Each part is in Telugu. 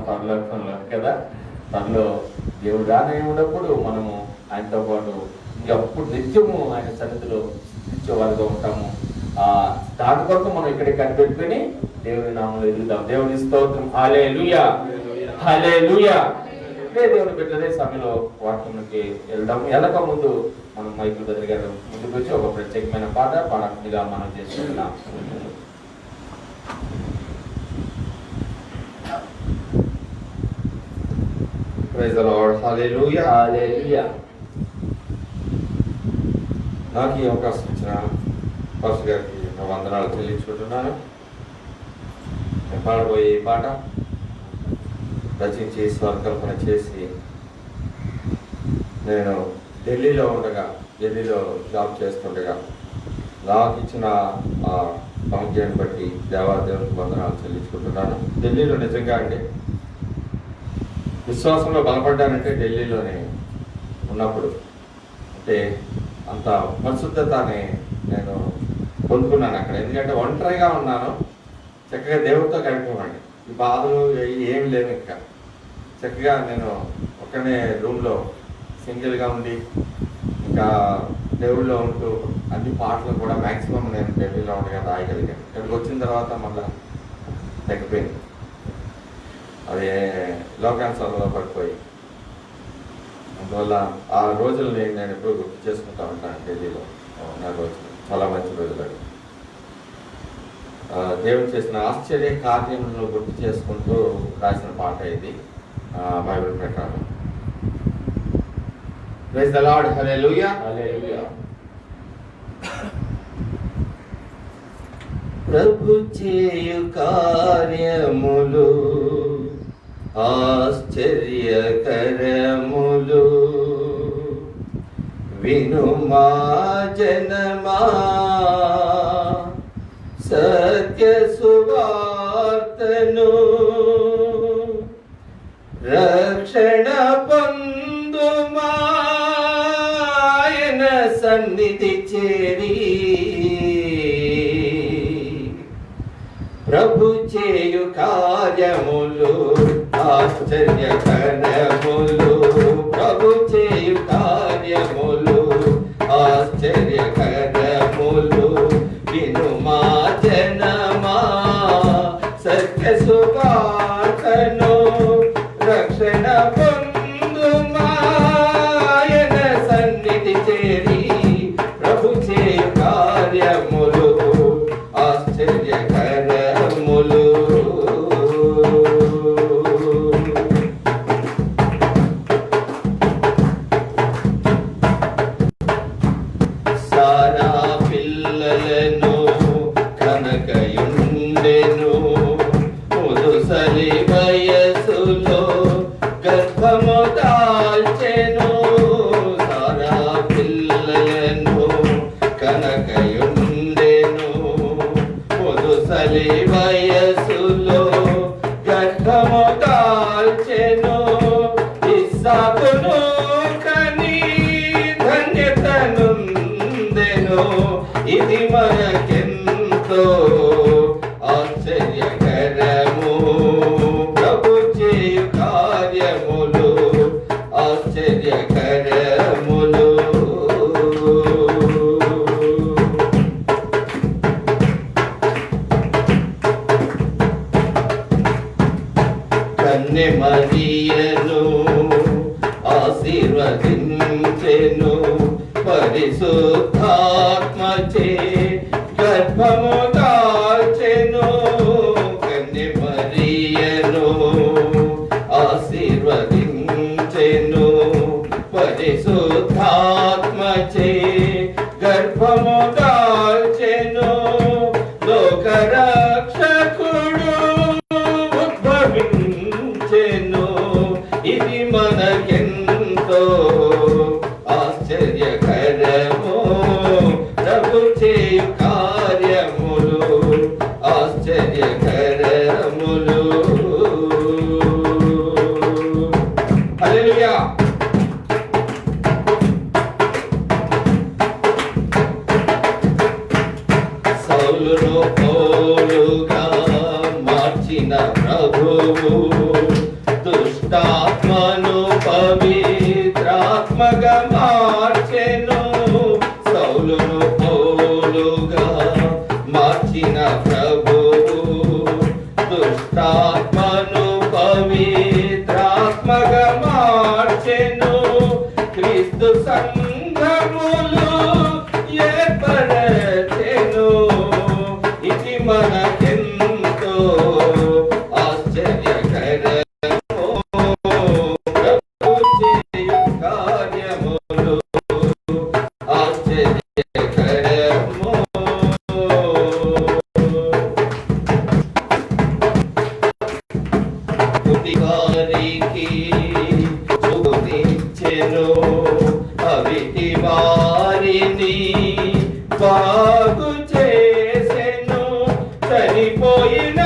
పరలోకంలో కదా, తనలో దేవుడు రానే ఉన్నప్పుడు మనము ఆయనతో పాటు ఇంకప్పుడు నిత్యము ఆయన సన్నిధిలో నిత్యవారుగా ఉంటాము. దాని కొరకు మనం ఇక్కడ కనిపెట్టుకుని దేవుని నామంలో ఎదుగుదాం. దేవుని స్తోత్రం. హల్లెలూయా, హల్లెలూయా. దేవుని బిడ్డలే సమయంలో వాక్యంలోకి వెళ్దాం. వెళ్ళక ముందు మనం మైకుల దగ్గర గారు ముందుకు వచ్చి ఒక ప్రత్యేకమైన పాట పాడకుండా మనం చేసుకుంటున్నాం. Praise the Lord. Hallelujah. హల్లెలూయా. నాకు ఈ అవకాశం ఇచ్చిన పాస్టర్ గారికి నా వందనాలు చెల్లించుకుంటున్నాను. నేను పాడబోయే ఈ పాట రచించి స్వరకల్పన చేసి నేను ఢిల్లీలో జాబ్ చేస్తుండగా నాకు ఇచ్చిన ఆ భాగ్యాన్ని బట్టి దేవాదేవునికి వందనాలు చెల్లించుకుంటున్నాను. ఢిల్లీలో నిజంగా అండి విశ్వాసంలో బలపడ్డానంటే ఢిల్లీలోనే ఉన్నప్పుడు అంటే అంత పరిశుద్ధతని నేను పొందుకున్నాను అక్కడ. ఎందుకంటే ఒంటరిగా ఉన్నాను, చక్కగా దేవుడితో గడిపేవాడిని. ఈ బాధలు ఏమి లేవు. ఇంకా చక్కగా నేను ఒక్కనే రూమ్లో సింగిల్గా ఉండి ఇంకా దేవుళ్ళలో ఉంటూ అన్ని పాటలు కూడా మ్యాక్సిమం నేను ఢిల్లీలో ఉండగా రాయగలిగాను. ఇక్కడికి వచ్చిన తర్వాత మళ్ళీ తగ్గిపోయింది. అది లోకానుసారంలో పడిపోయి అందువల్ల ఆ రోజుల్ని నేను ఎప్పుడు గుర్తు చేసుకుంటా ఉంటాను. ఢిల్లీలో నా రోజులు చాలా మంచి రోజులు. దేవుడు చేసిన ఆశ్చర్య కార్యములను గుర్తు చేసుకుంటూ రాసిన పాట ఇది బైబిల్ ప్రకారం. Praise the Lord. Hallelujah, hallelujah. ప్రభు చేయు కార్యములు ఆశ్చర్యకరములు వినుమా జనమా, సత్య సువార్తను రక్షణ పొందుమా ఆయన సన్నిధి చేరి. ప్రభు చేయు కార్యములు ఆశ్చర్యకరములు, ప్రభు చేయు కార్యములు ఆశ్చర్యకరములు వినుమా జనమా, సత్య సువార్తను రక్షణ పొందుమా ఆయన సన్నిధి చేరి. ప్రభు చేయు కార్యములు ఆశ్చర్యకరములు. సారా పిల్లలను కనకయుండెను, ముదుసలి వయసులో గర్భము దాల్చెను. సారా పిల్లలను కనకయుండెను, ముదుసలి వయసులో గర్భము దాల్చెను. ఇస్సాకును కని ధన్యతనుందెను, ఇది మనకెంతో ఆశ్చర్యకరము. ప్రభు చేయు కార్యములు ఆశ్చర్యకరములు. కన్య మరియను ఆశీర్వదించెను, పరిశుద్ధాత్మచే గర్భము దాల్చెను. కన్య మరియను ఆశీర్వదించెను, పరిశుద్ధాత్మచే గర్భము దాల్చెను. లోకరక్షకుడు ఉద్భవించెను, ఇది మనకెంతో ఆశ్చర్యకరము. ప్రభు చేయు కార్యములు ప్రభువు దుష్టాత్మను పవిత్రాత్మగా మార్చెను, సౌలును పౌలుగా మార్చిన ప్రభువు దుష్టాత్మను పవిత్రాత్మగా మార్చెను, క్రీస్తు సంఘములు ఏర్పరచెను. ఇది మనకెంతో ఆశ్చర్యకరము, ప్రభు చేయు కార్యములు ఆశ్చర్యకరము. వారికి చూపించెను, అవిటి వారిని బాగు చేసెను, చనిపోయిన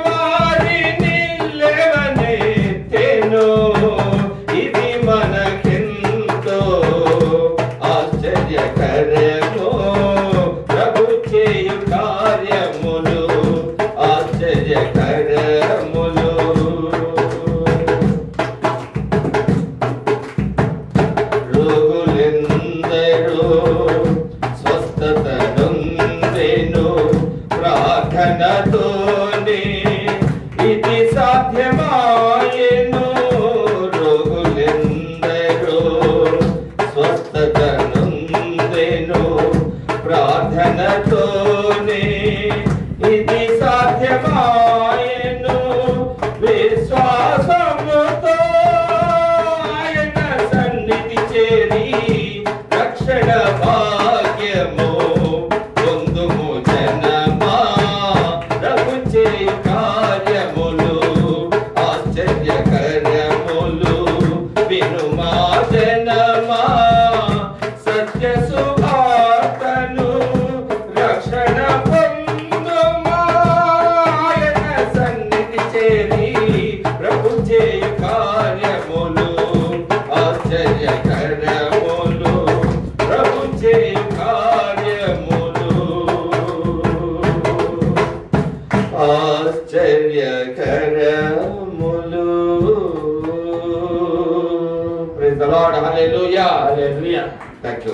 వారిని లేవనెత్తెను. ఇది మనకెంతో ఆశ్చర్యకరము, ప్రభు చేయు కార్యములు ఆశ్చర్యకరములు. రోగులెందరూ స్వస్థత నొందెను, ప్రార్థనతోనే ఇది సాధ్యమాయెను. రోగులెందరూ స్వస్థత నొందెను, ప్రార్థనతోనే ఇది సాధ్యమాయెను. విశ్వాసముతో ఆయన సన్నిధి చేరి రక్షణ భాగ్యము పొందుము జనమా, ప్రభు చేయు కార్యములు ఆశ్చర్యకరములు. వినుమా జనమా సత్య సువార్తను, రక్షణ పొందుమా ఆయన సన్నిధి చేరి ప్రభు చేయు కార్యములు ఆశ్చర్యకరములు, ప్రభు చేయు కార్యములు ఆశ్చర్యకరములు. Praise the Lord. Hallelujah. Hallelujah. Thank you.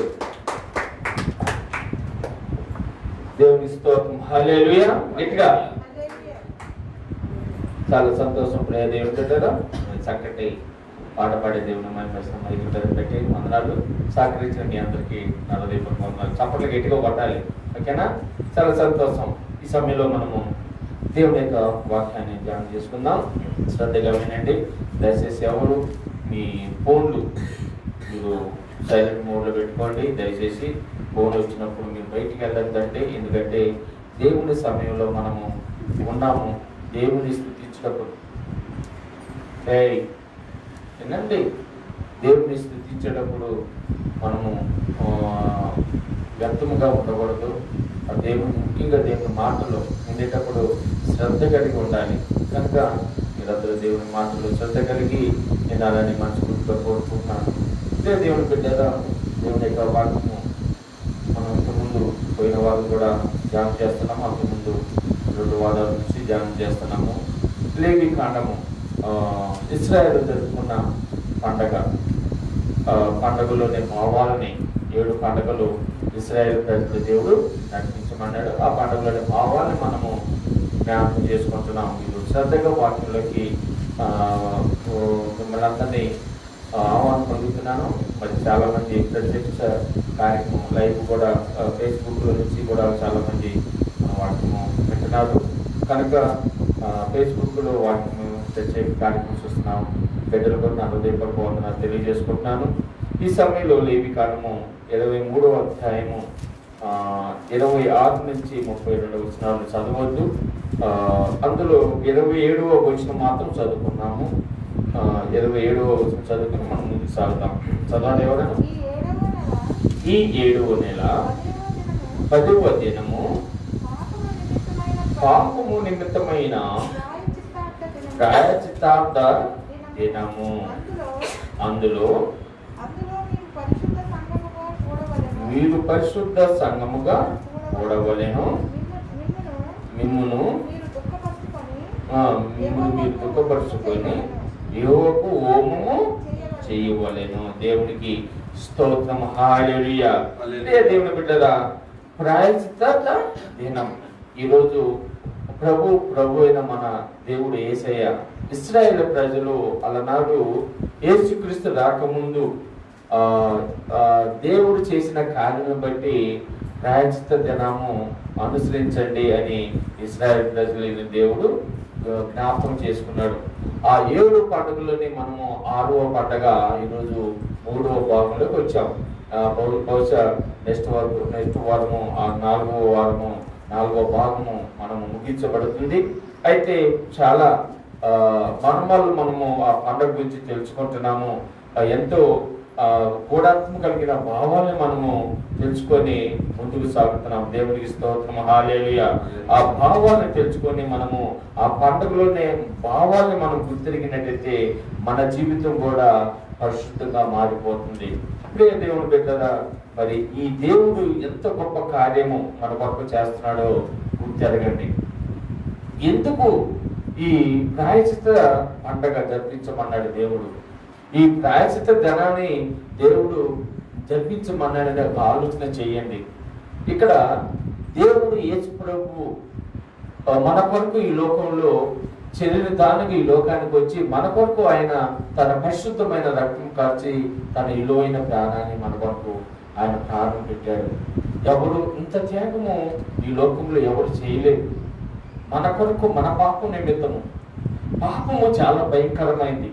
దేవుని స్తోత్రం. హల్లెలూయా. గట్టిగా చాలా సంతోషం. ప్రియ దేవుని బిడ్డలారా, చక్కటి పాట పాడే దేవుని మహిమపరుస్తున్న మరి బిడ్డలను పెట్టి వందనాలు. సహకరించిన మీ అందరికీ నా హృదయపూర్వక వందనాలు. చప్పట్లు గట్టిగా కొట్టాలి, ఓకేనా? చాలా సంతోషం. ఈ సమయంలో మనము దేవుని యొక్క వాక్యాన్ని ధ్యానం చేసుకుందాం. శ్రద్ధగా వినండి. దయచేసి ఎవరు మీ ఫోన్లు మీరు సైలెంట్ మోడ్లో పెట్టుకోండి. దయచేసి ఫోన్ వచ్చినప్పుడు మీరు బయటికి వెళ్ళొద్దండి. ఎందుకంటే దేవుని సమయంలో మనము ఉన్నాము. దేవుని స్థుతించినప్పుడు వినండి, దేవుని స్థుతించేటప్పుడు మనము వ్యర్థముగా ఉండకూడదు. ఆ దేవుని ముఖ్యంగా దేవుని మాటలు ఉండేటప్పుడు శ్రద్ధ కలిగి ఉండాలి. కనుక మీరందరూ దేవుని మాటలు శ్రద్ధ కలిగి వినాలని మనస్ఫూర్తిగా కోరుకుంటున్నాను. ఇదే దేవుని బిడ్డగా దేవుని యొక్క వాక్యము మనం ఇంతకుముందు పోయిన వాళ్ళు కూడా ధ్యానం చేస్తున్నాము. అంతకుముందు 2 వారాల నుంచి ధ్యానం చేస్తున్నాము. లేవి కాండము ఇశ్రాయేలు జరుపుకున్న పండగలోనే భావాలని 7 పండుగలు ఇశ్రాయేలు ప్రజల దేవుడు నడిపించమన్నాడు. ఆ పండుగలోని భావాన్ని మనము జ్ఞాపకం చేసుకుంటున్నాము. మీరు శ్రద్ధగా వాక్యంలోకి మిమ్మల్ని అందరినీ ఆహ్వానం పలుకుతున్నాను. మరి చాలా మంది ప్రత్యక్ష కార్యక్రమం లైవ్ కూడా ఫేస్బుక్లో నుంచి కూడా చాలా మంది వాక్యము వింటున్నారు. కనుక ఫేస్బుక్లో వాక్యము ప్రత్యేక కార్యక్రమం చూస్తున్నాం. బిడ్డలు కూడా నా హృదయపూర్వక వందనాలు తెలియజేసుకుంటున్నాను. ఈ సమయంలో లేవి కాండము 23వ అధ్యాయము 26 నుంచి 32 వచనాలను చదవద్దు. అందులో 27వ వచనం మాత్రం చదువుకున్నాము. 27వ వచనం చదువుకుని మనం ముందుకు సాగుతాం. చదవండి ఎవరైనా. ఈ 7వ నెల 10వ దినము పాపము నిమిత్తమైన ప్రాయశ్చిత్తార్థ దినము. అందులో మీరు పరిశుద్ధ సంఘముగా కూడవలెను. మిమ్మును మీరు దుఃఖపరుచుకొని యెహోవాకు హోమము చేయవలెను. దేవునికి స్తోత్రం. హల్లెలూయా. దేవుని బిడ్డరా, ప్రాయశ్చిత్త దినం. ఈరోజు ప్రభు అయిన మన దేవుడు యేసయ్య ఇశ్రాయేలు ప్రజలు అలనాడు యేసుక్రీస్తు రాకముందు దేవుడు చేసిన కార్యం బట్టి ప్రాయశ్చిత్త దినము అనుసరించండి అని ఇశ్రాయేలు ప్రజలు దేవుడు జ్ఞాపకం చేసుకున్నాడు. ఆ 7 పండుగలోని మనము 6వ పండుగ ఈరోజు 3వ భాగంలోకి వచ్చాం. బహుశా నెక్స్ట్ వారము 4వ భాగము మనము ముగించబడుతుంది. అయితే చాలా మర్మాలు మనము ఆ పండుగ గురించి తెలుసుకుంటున్నాము. ఎంతో గూఢార్థం కలిగిన భావాన్ని మనము తెలుసుకొని ముందుకు సాగుతున్నాం. దేవునికి స్తోత్రం. హల్లెలూయా. ఆ భావాన్ని తెలుసుకొని మనము ఆ పండుగలోనే భావాన్ని మనం గుర్తిరిగినట్టయితే మన జీవితం కూడా పరిశుద్ధంగా మారిపోతుంది. ఇప్పుడే దేవుడు బిడ్డరా, మరి ఈ దేవుడు ఎంత గొప్ప కార్యము మన కొరకు చేస్తున్నాడో గుర్తెరగండి. ఎందుకు ఈ ప్రాయశ్చిత్త పండగ జరిపించమన్నాడు దేవుడు? ఈ ప్రాయశ్చిత్త దినాన్ని దేవుడు జరిపించమన్నాడని ఒక ఆలోచన చేయండి. ఇక్కడ దేవుడు యేసు ప్రభు మన కొరకు ఈ లోకంలో శరీరానికి ఈ లోకానికి వచ్చి మన కొరకు ఆయన తన పరిశుద్ధమైన రక్తం కార్చి తన విలువైన ప్రాణాన్ని మన కొరకు ఆయన ప్రాణం పెట్టాడు. ఎవరు ఇంత త్యాగము ఈ లోకంలో ఎవరు చేయలేదు. మన కొరకు మన పాపం నిమిత్తము. పాపము చాలా భయంకరమైంది.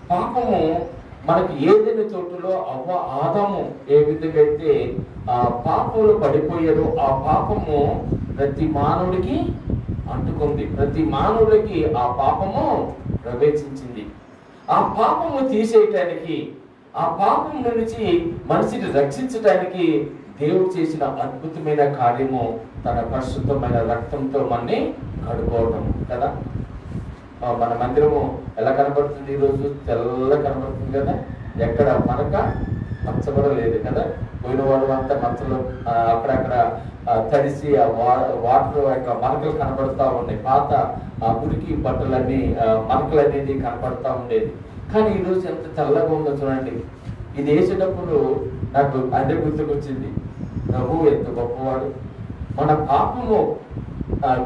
పాపము మనకి ఏదైనా చోటులో ఆదాము ఏ విధంగా అయితే ఆ పాపంలో పడిపోయారో ఆ పాపము ప్రతి మానవుడికి అంటుకుంది. ప్రతి మానవుడికి ఆ పాపము ప్రవేశించింది. ఆ పాపము తీసేయటానికి, ఆ పాపం నుంచి మనిషిని రక్షించడానికి దేవుడు చేసిన అద్భుతమైన కార్యము తన పరిశుద్ధమైన రక్తంతో మనని కడుకోవటం కదా. మన మందిరము ఎలా కనబడుతుంది? ఈరోజు తెల్ల కనబడుతుంది కదా. ఎక్కడ మరక మచ్చ కూడా లేదు కదా. పోయిన వాడు అంతా మచ్చలు అక్కడక్కడ తడిసి ఆ వాటర్ యొక్క మరకలు కనబడుతూ ఉన్నాయి. పాత మురికి బట్టలన్నీ మరకలు అనేది కనపడతా ఉండేది. కానీ ఈరోజు ఎంత తెల్లగా ఉందో చూడండి. ఇది వేసేటప్పుడు నాకు అదే గుర్తుకొచ్చింది. ప్రభువు ఎంత గొప్పవాడు. మన పాపము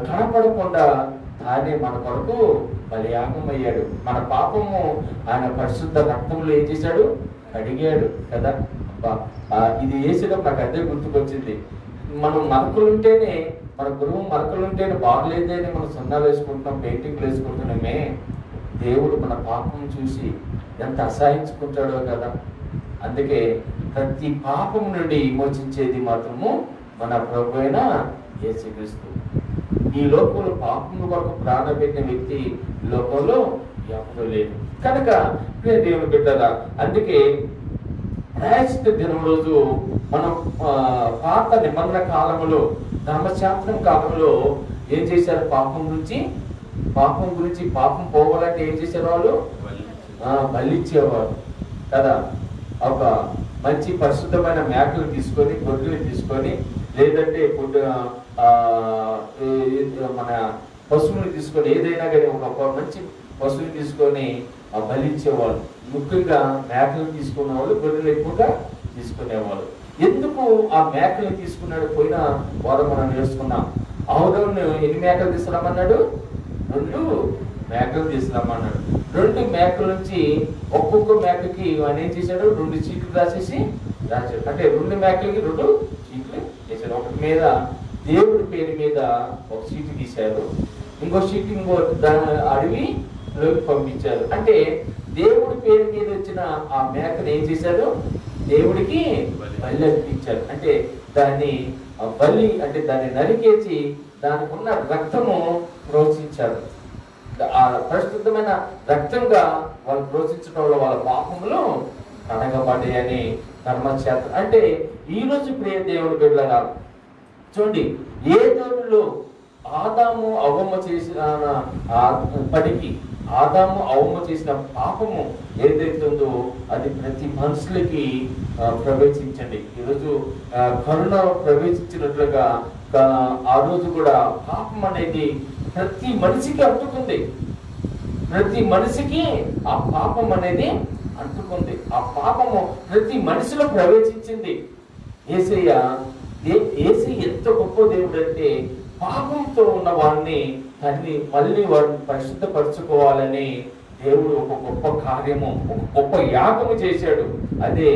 కనపడకుండా తానే మన కొరకు బలియాగం అయ్యాడు. మన పాపము ఆయన పరిశుద్ధ రక్తంలో ఏం చేశాడు? అడిగాడు కదా. ఇది వేసేటప్పుడు నాకు అదే గుర్తుకొచ్చింది. మనం మరకలుంటేనే, మన గృహం మరకలుంటేనే బాగలేదని మనం సున్నాలు వేసుకుంటున్నాం, పెయింటింగ్లు వేసుకుంటున్నామే. దేవుడు మన పాపం చూసి ఎంత అసహించుకుంటాడో కదా. అందుకే ప్రతి పాపం నుండి విమోచించేది మాత్రము మన ప్రభు అయిన యేసుక్రీస్తు. ఈ లోకంలో పాపం కొరకు ప్రాణం పెట్టిన వ్యక్తి ఈ లోకంలో ఎవరు లేదు కనుక దేవుని బిడ్డరా. అందుకే ప్రాయశ్చిత్త దినం రోజు మనం పాత నిబంధన కాలంలో, ధర్మశాస్త్రం కాలంలో ఏం చేశారు? పాపం గురించి పాపం పోవాలంటే ఏం చేశారు? వాళ్ళు బలిచ్చేవారు కదా. ఒక మంచి పరిశుద్ధమైన మేకలు తీసుకొని, గొర్రెలు తీసుకొని, లేదంటే మన పశువుని తీసుకొని, ఏదైనా కానీ ఒక మంచి పశువుని తీసుకొని బలిచ్చేవాళ్ళు. ముఖ్యంగా మేకలు తీసుకునే వాళ్ళు, గొర్రెలు ఎక్కువగా తీసుకునేవాళ్ళు. ఎందుకు ఆ మేకలు తీసుకున్నాడు? పోయిన వారం మనం నేర్చుకున్నాం. ఆవును ఎన్ని మేకలు తీసుకురామన్నాడు? 2 మేకలు తీసుకురామన్నాడు. 2 మేకల నుంచి ఒక్కొక్క మేకకి ఆయన ఏం చేశాడు? 2 చీట్లు రాశాడు. అంటే 2 మేకలకి 2 చీట్లు వేశాడు. ఒకటి మీద దేవుడి పేరు మీద ఒక చీటు తీశారు, ఇంకో చీటు ఇంకో అడవిలోకి పంపించారు. అంటే దేవుడి పేరు మీద వచ్చిన ఆ మేకను ఏం చేశారు? దేవుడికి బలి అర్పించారు. అంటే దాన్ని బలి అంటే దాన్ని నరికేసి దానికి ఉన్న రక్తము ప్రోత్సహించారు. ఆ పరిశుద్ధమైన రక్తంగా వాళ్ళు ప్రోత్సహించడం వల్ల వాళ్ళ పాపములు కడగబడి అని ధర్మశాస్త్రం. అంటే ఈ రోజు ప్రియ దేవుడి బిడ్డలారా చూడండి, ఏ దేవుళ్ళు ఆదాము అవ్వమ్మ చేసిన పనికి, ఆదాము అవ్వమ్మ చేసిన పాపము ఏదైతే ఉందో అది ప్రతి మనుషులకి ప్రవేశించండి. ఈరోజు కరుణ ప్రవేశించినట్లుగా ఆ రోజు కూడా పాపం అనేది ప్రతి మనిషికి అంటుకుంది. ప్రతి మనిషికి ఆ పాపం అనేది అంటుకుంది. ఆ పాపము ప్రతి మనిషిలో ప్రవేశించింది. యేసయ్య ఎంత గొప్ప దేవుడు అంటే పాపంతో ఉన్న వారిని మళ్ళీ వారిని పరిశుద్ధపరచుకోవాలని దేవుడు ఒక గొప్ప కార్యము, ఒక గొప్ప యాగము చేశాడు. అదే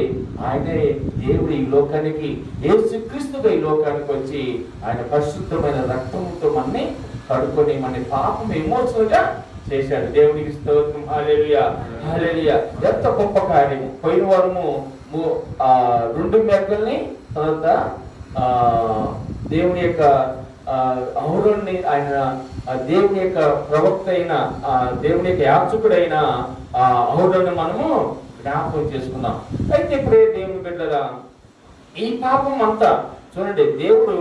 ఆయనే దేవుడు ఈ లోకానికి, యేసుక్రీస్తుగా ఈ లోకానికి వచ్చి ఆయన పరిశుద్ధమైన రక్తంతో మనని కడుక్కొని మన పాపం ఎమోషనల్ గా చేశాడు. దేవునికి స్తోత్రం. హల్లెలూయా, హల్లెలూయా. ఎంత గొప్ప కార్యము. పోయిన వారము 2 మేకల్ని, తర్వాత దేవుని యొక్క అహరోన్ని, ఆయన దేవుని యొక్క ప్రవక్త అయిన, దేవుని యొక్క యాజకుడైన అహరోన్ని మనము జ్ఞాపకం చేసుకున్నాం. అయితే ఇప్పుడే దేవుని బిడ్డల ఈ పాపం అంతా చూడండి, దేవుడు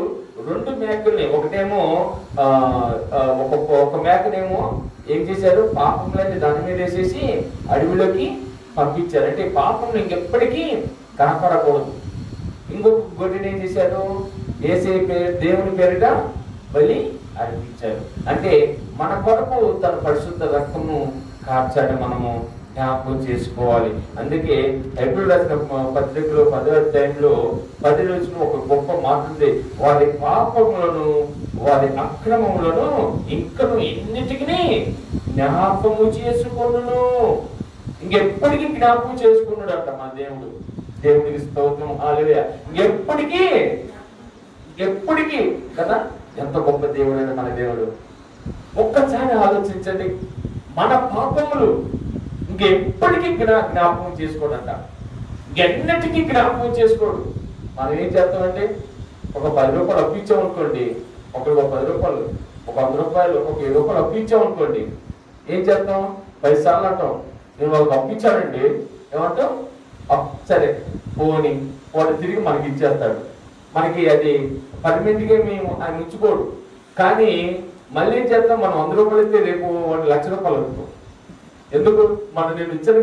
2 మేకల్ని, ఒకటేమో ఒక మేకనేమో ఏం చేశారు, పాపంలోని దాని మీద వేసేసి అడవిలోకి పంపించారు. అంటే పాపం ఇంకెప్పటికీ కనపడకూడదు. ఇంకొక గొడ్డుని ఏం చేశారు, దేవుని పేరిట బలి అర్పించారు. అంటే మన కొరకు తన పరిశుద్ధ రక్తము కార్చాడు, మనము జ్ఞాపకం చేసుకోవాలి. అందుకే హెబ్రీయులకు రాసిన పత్రికలో 10వ అధ్యాయంలో 10 రోజులు ఒక గొప్ప మాట ఉంది. వారి పాపములను, వారి అక్రమములను ఇంకను ఎన్నిటికి జ్ఞాపకము చేసుకొనును. ఇంకెప్పటికీ జ్ఞాపకం చేసుకున్నాడు అంట మన దేవుడు. దేవుడికి స్తోత్రం. హల్లెలూయా. ఎప్పటికీ కదా, ఎంత గొప్ప దేవుడైన మన దేవుడు. ఒక్కసారి ఆలోచించండి, మన పాపములు ఇంకెప్పటికీ జ్ఞాపకం చేసుకోడంట, ఇంకెన్నిటికీ జ్ఞాపకం చేసుకోడు. మనం ఏం చేస్తామంటే, ఒక 10 రూపాయలు అప్పించామనుకోండి, ఒకరికి ఒక 10 రూపాయలు, ఒక 100 రూపాయలు, ఒక 7 రూపాయలు అప్పించామనుకోండి, ఏం చేస్తాం, 10 సార్లు అంటాం, నేను వాళ్ళకి అప్పించానండి, ఏమంటాం, సరే పోని, వాడు తిరిగి మనకి ఇచ్చేస్తాడు. మనకి అది పర్మనెంట్గా మేము ఆయన ఉంచుకోడు. కానీ మళ్ళీ ఏం చేస్తాం, మనం 100 రూపాయలు ఇస్తే రేపు 1 లక్ష రూపాయలు అవుతాం. ఎందుకు, నేను ఇచ్చాను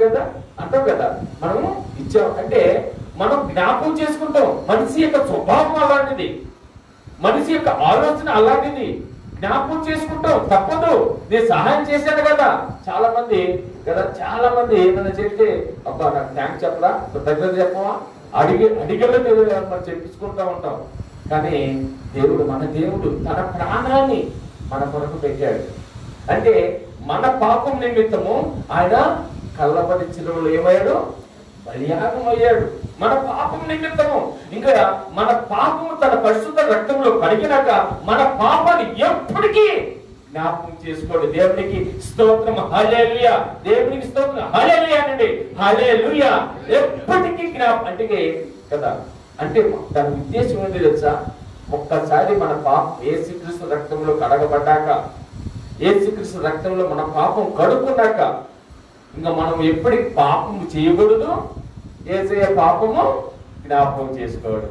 కదా అంటాం కదా, మనము ఇచ్చాం అంటే మనం జ్ఞాపకం చేసుకుంటాం. మనిషి యొక్క స్వభావం అలాంటిది, మనిషి యొక్క ఆలోచన అలాంటిది. జ్ఞాపకం చేసుకుంటాం, తప్పదు. నేను సహాయం చేశాను కదా. చాలా మంది ఏమైనా చెప్తే, అబ్బా నాకు థ్యాంక్స్ చెప్పరా, దగ్గర చెప్పవా, అడిగల్లో మనం చెప్పించుకుంటా ఉంటాం. కానీ మన దేవుడు తన ప్రాణాన్ని మన కొరకు పెట్టాడు. అంటే మన పాపం నిమిత్తము ఆయన కల్లబడి శిలువలో ఏమయ్యాడు, బలియాగం అయ్యాడు. మన పాపం నిమిత్తము, ఇంకా మన పాపము తన పరిశుద్ధ రక్తంలో కడిగినాక మన పాపాన్ని ఎప్పటికీ జ్ఞాపకం చేసుకోండి. దేవునికి స్తోత్రం. హల్లెలూయా. దేవునికి స్తోత్రం. హల్లెలూయా అనండి. హల్లెలూయా. ఎప్పటికీ అంటే కదా, అంటే దాని ఉద్దేశం ఏంటి తెలుసా, ఒక్కసారి మన పాపం యేసుక్రీస్తు రక్తంలో కడగబడ్డాక, యేసుక్రీస్తు రక్తంలో మన పాపం కడుక్కున్నాక ఇంకా మనం ఎప్పటికి పాపం చేయకూడదు. యేసయ్య పాపము జ్ఞాపకం చేసుకోడు.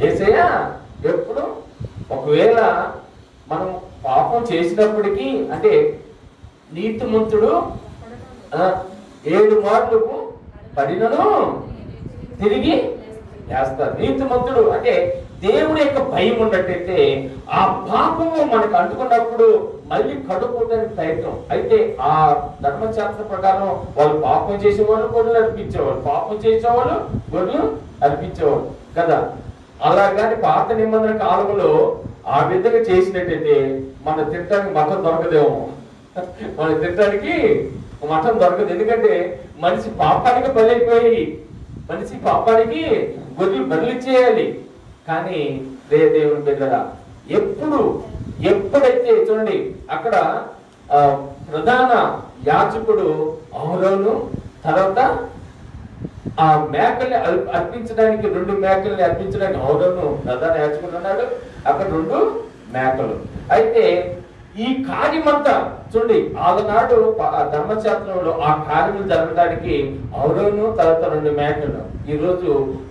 యేసయ్య ఎప్పుడు, ఒకవేళ మనం పాపం చేసినప్పటికీ, అంటే నీతిమంతుడు 7 మార్లు పడినను తిరిగి వేస్తారు. నీతిమంతుడు అంటే దేవుడి యొక్క భయం ఉన్నట్టయితే ఆ పాపము మనకు అంటుకున్నప్పుడు మళ్ళీ కడుక్కోవడానికి ప్రయత్నం. అయితే ఆ ధర్మశాస్త్ర ప్రకారం వాళ్ళు పాపం చేసేవాళ్ళు గొర్రెలు అర్పించేవాళ్ళు, పాపం చేసేవాళ్ళు గొర్రెలు అర్పించేవాళ్ళు కదా. అలాగని పాత నిబంధన కాలంలో ఆ విధంగా చేసినట్టయితే మన తినడానికి మఠం దొరకదేమో, మన తినడానికి మఠం దొరకదు. ఎందుకంటే మనిషి పాపానికి బలైపోయి, మనిషి పాపానికి గొర్రెలు బదిలిచ్చేయాలి. కానీ దేవుని బిడ్డలారా, ఎప్పుడైతే చూడండి, అక్కడ ప్రధాన యాజకుడు అహరోను, తర్వాత ఆ మేకల్ని అర్పించడానికి 2 మేకల్ని అర్పించడానికి అహరోను ప్రధాన యాజకుడు ఉన్నాడు. అక్కడ 2 మేకలు. అయితే ఈ కార్యమంతా చూడండి, ఆనాడు ధర్మశాస్త్రంలో ఆ కార్యములు జరగడానికి అహరోను, తర్వాత 2 మేకలు. ఈరోజు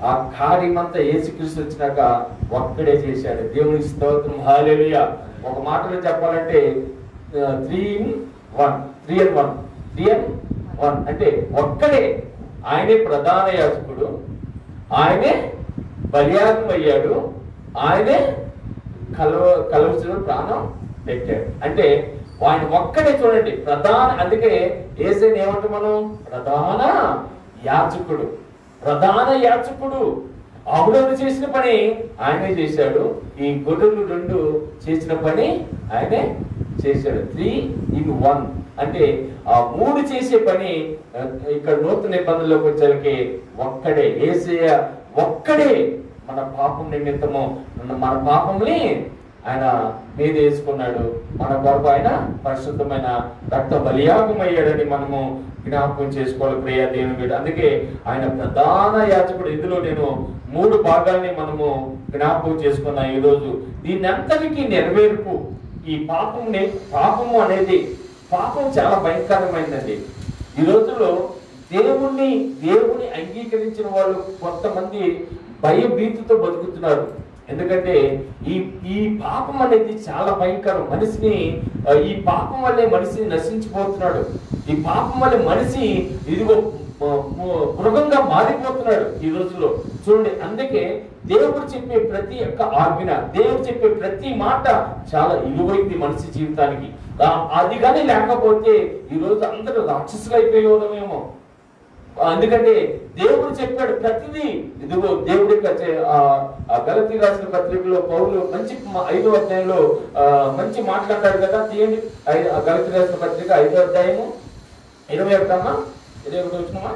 ఆ కార్యమంతా యేసుక్రీస్తు వచ్చినాక ఒక్కడే చేశాడు. దేవునికి స్తోత్రం. హల్లెలూయా. ఒక మాటలో చెప్పాలంటే 3 in 1 అంటే ఒక్కడే. ఆయనే ప్రధాన యాజకుడు, ఆయనే బలియాగం అయ్యాడు, ఆయనే కలవసిన ప్రాణం పెట్టాడు. అంటే ఆయన ఒక్కడే చూడండి ప్రధాన. అందుకే యేసయ్యని ఏమంటాం మనం? ప్రధాన యాజకుడు. ప్రధాన యాజకుడు. అహరోను చేసిన పని ఆయనే చేశాడు. ఈ గొర్రెలు 2 చేసిన పని ఆయనే చేశాడు. 3 in 1. అంటే ఆ 3 చేసే పని ఇక్కడ నూతన నిబంధనలోకి వచ్చేసరికి ఒక్కడే. యేసయ్య ఒక్కడే మన పాపం నిమిత్తము మన పాపంని ఆయన మీద వేసుకున్నాడు. మన కొరకు ఆయన పరిశుద్ధమైన రక్త బలియాగం అయ్యాడని మనము జ్ఞాపకం చేసుకోవాలి ప్రియ దేవుని బిడ్డ. అందుకే ఆయన ప్రధాన యాజకుడు. ఇందులో నేను 3 భాగాల్ని మనము జ్ఞాపకం చేసుకున్నాం ఈరోజు. దీని అంతటికీ నెరవేర్పు ఈ పాపము అనేది, పాపం చాలా భయంకరమైనది. ఈ రోజుల్లో దేవుని అంగీకరించిన వాళ్ళు కొంతమంది భయభీతితో బతుకుతున్నారు. ఎందుకంటే ఈ పాపం అనేది చాలా భయంకరం. ఈ పాపం వల్లే మనిషి నశించిపోతున్నాడు. ఈ పాపం వల్లే మనిషి ఇదిగో మృగంగా మారిపోతున్నాడు ఈ రోజుల్లో. చూడండి, అందుకే దేవుడు చెప్పే ప్రతి ఒక్క ఆజ్ఞ, దేవుడు చెప్పే ప్రతి మాట చాలా విలువైంది మనిషి జీవితానికి. అది కానీ లేకపోతే ఈ రోజు అందరూ రాక్షసులు అయిపోయేవారేమో. ఎందుకంటే దేవుడు చెప్పాడు ప్రతిదీ. ఇదిగో దేవుడి గలతీ రాసిన పత్రికలో పౌలు మంచి 5వ అధ్యాయంలో మంచి మాట్లాడతాడు కదా. తీయండి, గలతీ రాసిన పత్రిక 5వ అధ్యాయము 21 వచ్చినమా?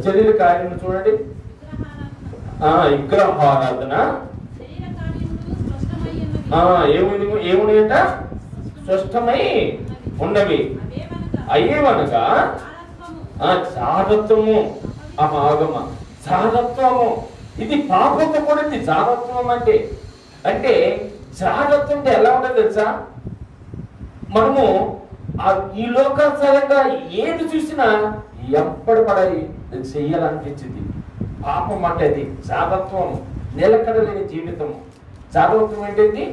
శరీర కార్యము చూడండి. విగ్రహారాధన ఏమున్నాయట? స్పష్టమై ఉన్నవి. అయ్యేవనగా జారత్వము. ఆగమ జారత్వము. ఇది పాపంతో కూడింది జారత్వం అంటే. అంటే జాగ్రత్త అంటే ఎలా ఉంటుంది తెలుసా? మనము ఈ లోకానుసారంగా ఏది చూసినా ఎప్పటి పడాలి చెయ్యాలనిపించింది. పాపం అంటే అది జాగ్రత్వం. నిలకడ లేని జీవితం. జాగ్రత్వం ఏంటంటే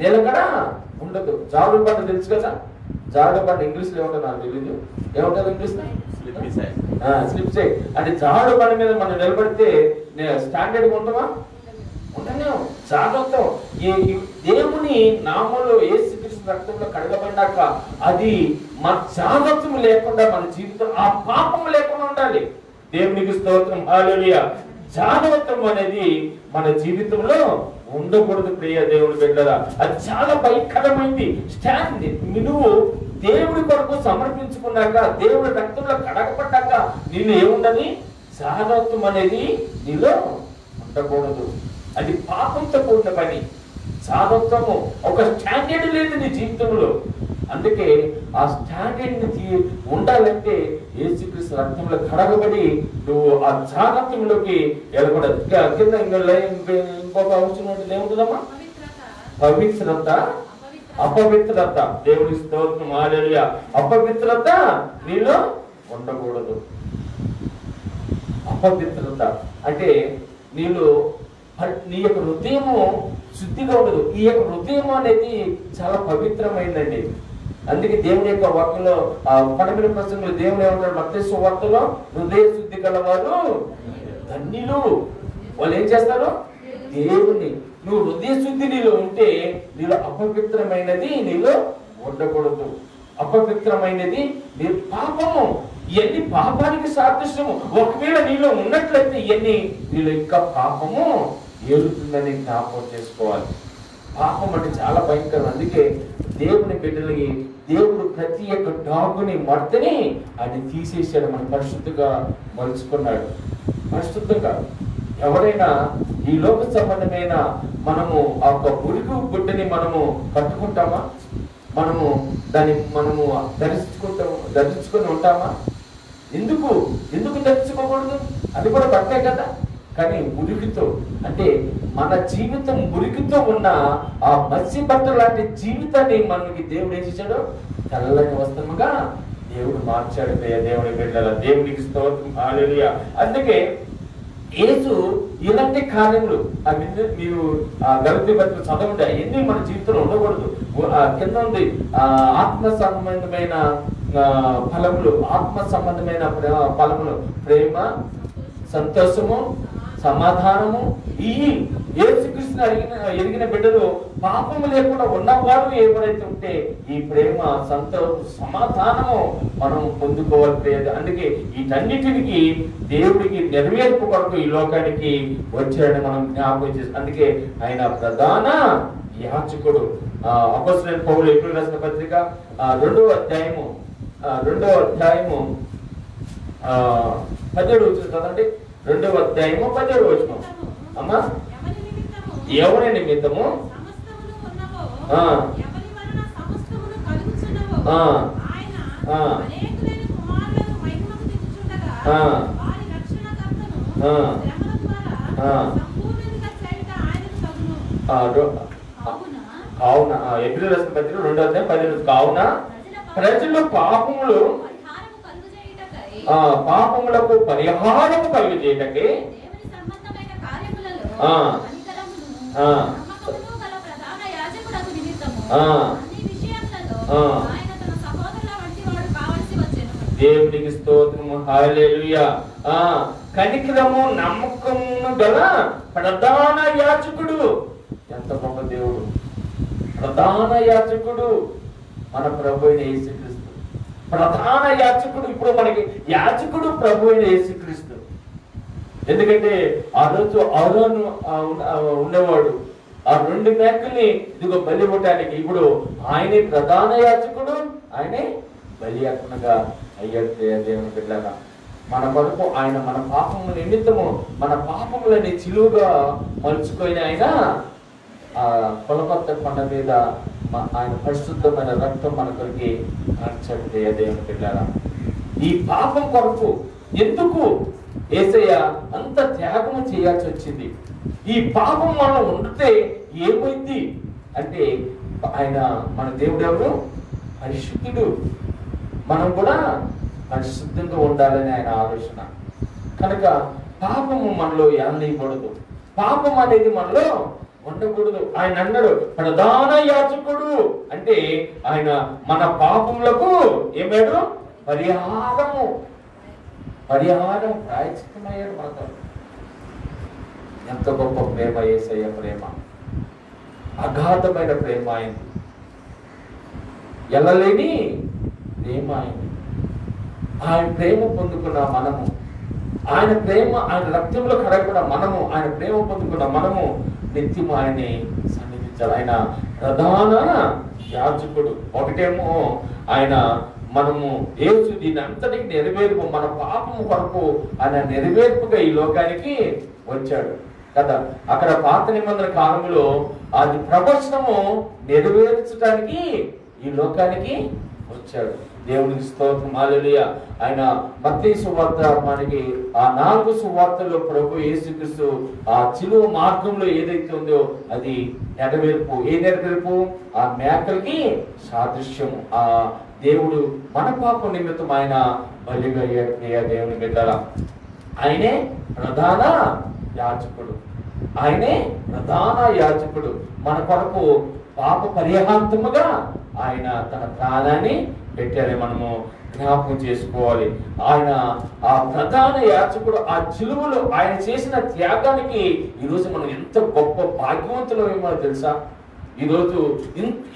నిలకడ ఉండదు. జారుడు బండ తెలుసు కదా? జారుడు బండ ఇంగ్లీష్లో ఏముంటుంది నాకు తెలియదు. ఏముంటుంది ఇంగ్లీష్లో? Slip side. అంటే జారుడు బండ మీద మనం నిలబడితే స్టాండర్డ్గా ఉంటామా? ఉంటనే జాగ్రత్తం. దేవుని నామంలో యేసుక్రీస్తు రక్తంలో కడగబడ్డాక అది మన జాగ్రత్తం లేకుండా మన జీవితం ఆ పాపం లేకుండా ఉండాలి. దేవునికి స్తోత్రం, హల్లెలూయా. జాగ్రత్తం అనేది మన జీవితంలో ఉండకూడదు ప్రియ దేవుని బిడ్డలారా. అది చాలా భయంకరమైంది. స్టాండ్. నువ్వు దేవుడి కొరకు సమర్పించుకున్నాక, దేవుడి రక్తంలో కడగబడ్డాక నీళ్ళు ఏముండని? జాగ్రత్తం అనేది నీలో ఉండకూడదు. అది పాపంతో కూడిన పని. జాగ్రత్తము ఒక స్టాండర్డ్ లేదు నీ జీవితంలో. అందుకే ఆ స్టాండర్డ్ ఉండాలంటే యేసుక్రీస్తు రక్తంలో కడగబడి నువ్వు ఆ జాగ్రత్తలోకి వెళ్ళకూడదు. కింద ఇంకొక అవసరం ఉంటుంది. ఏముంటుందమ్మా? పవిత్రత, అపవిత్రత. దేవుని స్తోత్రం, హల్లెలూయా. అపవిత్రత నీలో ఉండకూడదు. అపవిత్రత అంటే నీ యొక్క హృదయము శుద్ధిగా ఉండదు. ఈ యొక్క హృదయం అనేది చాలా పవిత్రమైందండి. అందుకే దేవుని యొక్క వాక్యంలో 12వ ప్రసంగంలో దేవుడు ఏమంటాడు? మత్తయి సువార్తలో హృదయ శుద్ధి గలవారు ధన్యులు. వాళ్ళు ఏం చేస్తారు? దేవుని నువ్వు హృదయ శుద్ధి నీలో ఉంటే నీలో అపవిత్రమైనది నీలో ఉండకూడదు. అపవిత్రమైనది నీ పాపము. ఇవన్నీ పాపానికి సాదృశ్యము. ఒకవేళ నీలో ఉన్నట్లయితే ఇవన్నీ నీలో ఇంకా పాపము ఏరుతుందని జ్ఞాపకం చేసుకోవాలి. పాపం అంటే చాలా భయంకరం. అందుకే దేవుని బిడ్డలకి దేవుడు ప్రతి ఒక్క డాగుని మడతని ఆయన తీసేసాడు. మనం పరిశుద్ధంగా మలుచుకున్నాడు. పరిశుద్ధంగా ఎవరైనా ఈ లోక సంబంధమైన మనము ఆ యొక్క ఉరికి గుడ్డని మనము కట్టుకుంటామా? మనము దాన్ని ధరించుకొని ఉంటామా? ఎందుకు ధరించుకోకూడదు? అది కూడా బట్టే కదా. కానీ మురికితో, అంటే మన జీవితం మురికితో ఉన్న ఆ మసి బట్ట లాంటి జీవితాన్ని మనకి దేవుడు ఏం చేశాడు? తెల్లని వస్త్రముగా దేవుడు మార్చాడు. దేవుని బిడ్డల దేవునికి స్తోత్రం, హల్లెలూయా. అందుకే యేసు ఇలాంటి కార్యములు మీరు గలతీ పత్రిక చదవండి. అవన్నీ మన జీవితంలో ఉండకూడదు. కింద ఉంది ఆత్మ సంబంధమైన ఫలములు, ఆత్మ సంబంధమైన ఫలములు ప్రేమ, సంతోషము, సమాధానము. ఈ యేసుక్రీస్తుని ఎరిగిన బిడ్డలు పాపము లేకుండా ఉన్నవారు ఎవరైతే ఉంటే ఈ ప్రేమ, సంతోషం, సమాధానము మనం పొందుకోవాలి. అందుకే వీటన్నిటికి దేవుడికి నెరవేర్పు కొరకు ఈ లోకానికి వచ్చాడని మనం జ్ఞాపకం చేస్తాం. అందుకే ఆయన ప్రధాన యాజకుడు. అపోస్తలుడైన పౌలు ఎబ్రీయులకు రాసిన పత్రిక 2వ అధ్యాయము 17 వచనం చదవండి. 2వ అధ్యాయము 17 వచనం. అమ్మా, ఎవరి నిమిత్తము కావున ఎబ్రీయులకు రాసిన పత్రిక 2వ అధ్యాయం 17. కావున ప్రజలు పాపములకు పరిహారము కలుగు చేయటకే దేవునికి స్తోత్రము. హల్లెలూయా. కనికరము, నమ్మకము గల ప్రధాన యాజకుడు. ఎంత గొప్ప దేవుడు! ప్రధాన యాజకుడు మన ప్రభు అయిన యేసుక్రీస్తు. ప్రధాన యాజకుడు. ఇప్పుడు మనకి యాజకుడు ప్రభు అయిన యేసుక్రీస్తు. ఎందుకంటే ఆ రోజు అహరోను ఉండేవాడు. ఆ 2 మేకల్ని ఇదిగో బలి ఇవ్వటానికి. ఇప్పుడు ఆయనే ప్రధాన యాజకుడు, ఆయనే బలి అర్పణగా అయ్యాడు. దేవుని బిడ్డలారా, మన కొరకు ఆయన మన పాపము నిమిత్తము మన పాపములని చిలువుగా మలుచుకొని ఆయన ఆ కొలకొత్త కొండ మీద ఆయన పరిశుద్ధమైన రక్తం మన కొరికి కార్చాడు. దేవుని బిడ్డలారా, ఈ పాపం కొరకు ఎందుకు యేసయ్య అంత త్యాగం చేయాల్సి వచ్చింది? ఈ పాపం మనం ఉండితే ఏమైంది అంటే, ఆయన మన దేవుడు ఎవరు? పరిశుద్ధుడు. మనం కూడా పరిశుద్ధంగా ఉండాలని ఆయన ఆలోచన. కనుక పాపము మనలో ఎననీయకూడదు. పాపం అనేది మనలో ఉండకూడదు. ఆయన అన్నాడు ప్రధాన యాజకుడు అంటే ఆయన మన పాపములకు ఏమాడు? పరిహారం ప్రాయశ్చిత్తమయ్యాడు మనతో. ఎంత గొప్ప ప్రేమ యేసయ్య ప్రేమ! అగాధమైన ప్రేమ అయింది, ఎల్లలేని ప్రేమ అయింది. ఆయన ప్రేమ పొందుకున్న మనము, ఆయన ప్రేమ, ఆయన రక్తంలో కడగకుండా మనము, ఆయన ప్రేమ పొందుకున్న మనము నిత్యము ఆయన్ని సన్నిధించాలి. ఆయన ప్రధాన యాజకుడు. ఒకటేమో ఆయన మనము యేసు దీని అంతటికి నెరవేర్పు, మన పాపము కొరకు ఆయన నెరవేర్పుగా ఈ లోకానికి వచ్చాడు కదా. అక్కడ పాత నిబంధన కాలంలో అది ప్రవచనము నెరవేర్చడానికి ఈ లోకానికి వచ్చాడు. దేవునికి స్తోత్రం. హల్లెలూయా. ఆయన మత్తయి సువార్త మనకి ఆ 4 సువార్తల్లో ప్రభు యేసుక్రీస్తు ఆ చిలువ మార్గంలో ఏదైతే ఉందో అది నెరవేర్పు. ఏ నెరవేర్పు? ఆ మేకలకి సాదృశ్యము. ఆ దేవుడు మన పాపం నిమిత్తం ఆయన బలిగా అయ్యాడు. దేవుని బిడ్డలారా, ఆయనే ప్రధాన యాజకుడు. ఆయనే ప్రధాన యాజకుడు. మన కొరకు పాప పరిహాంతముగా ఆయన తన ప్రాణాన్ని పెట్టారని మనము జ్ఞాపకం చేసుకోవాలి. ఆయన ఆ ప్రధాన యాజకుడు. ఆ చిలువలో ఆయన చేసిన త్యాగానికి ఈరోజు మనం ఎంత గొప్ప భాగ్యవంతులమేమో తెలుసా? ఈరోజు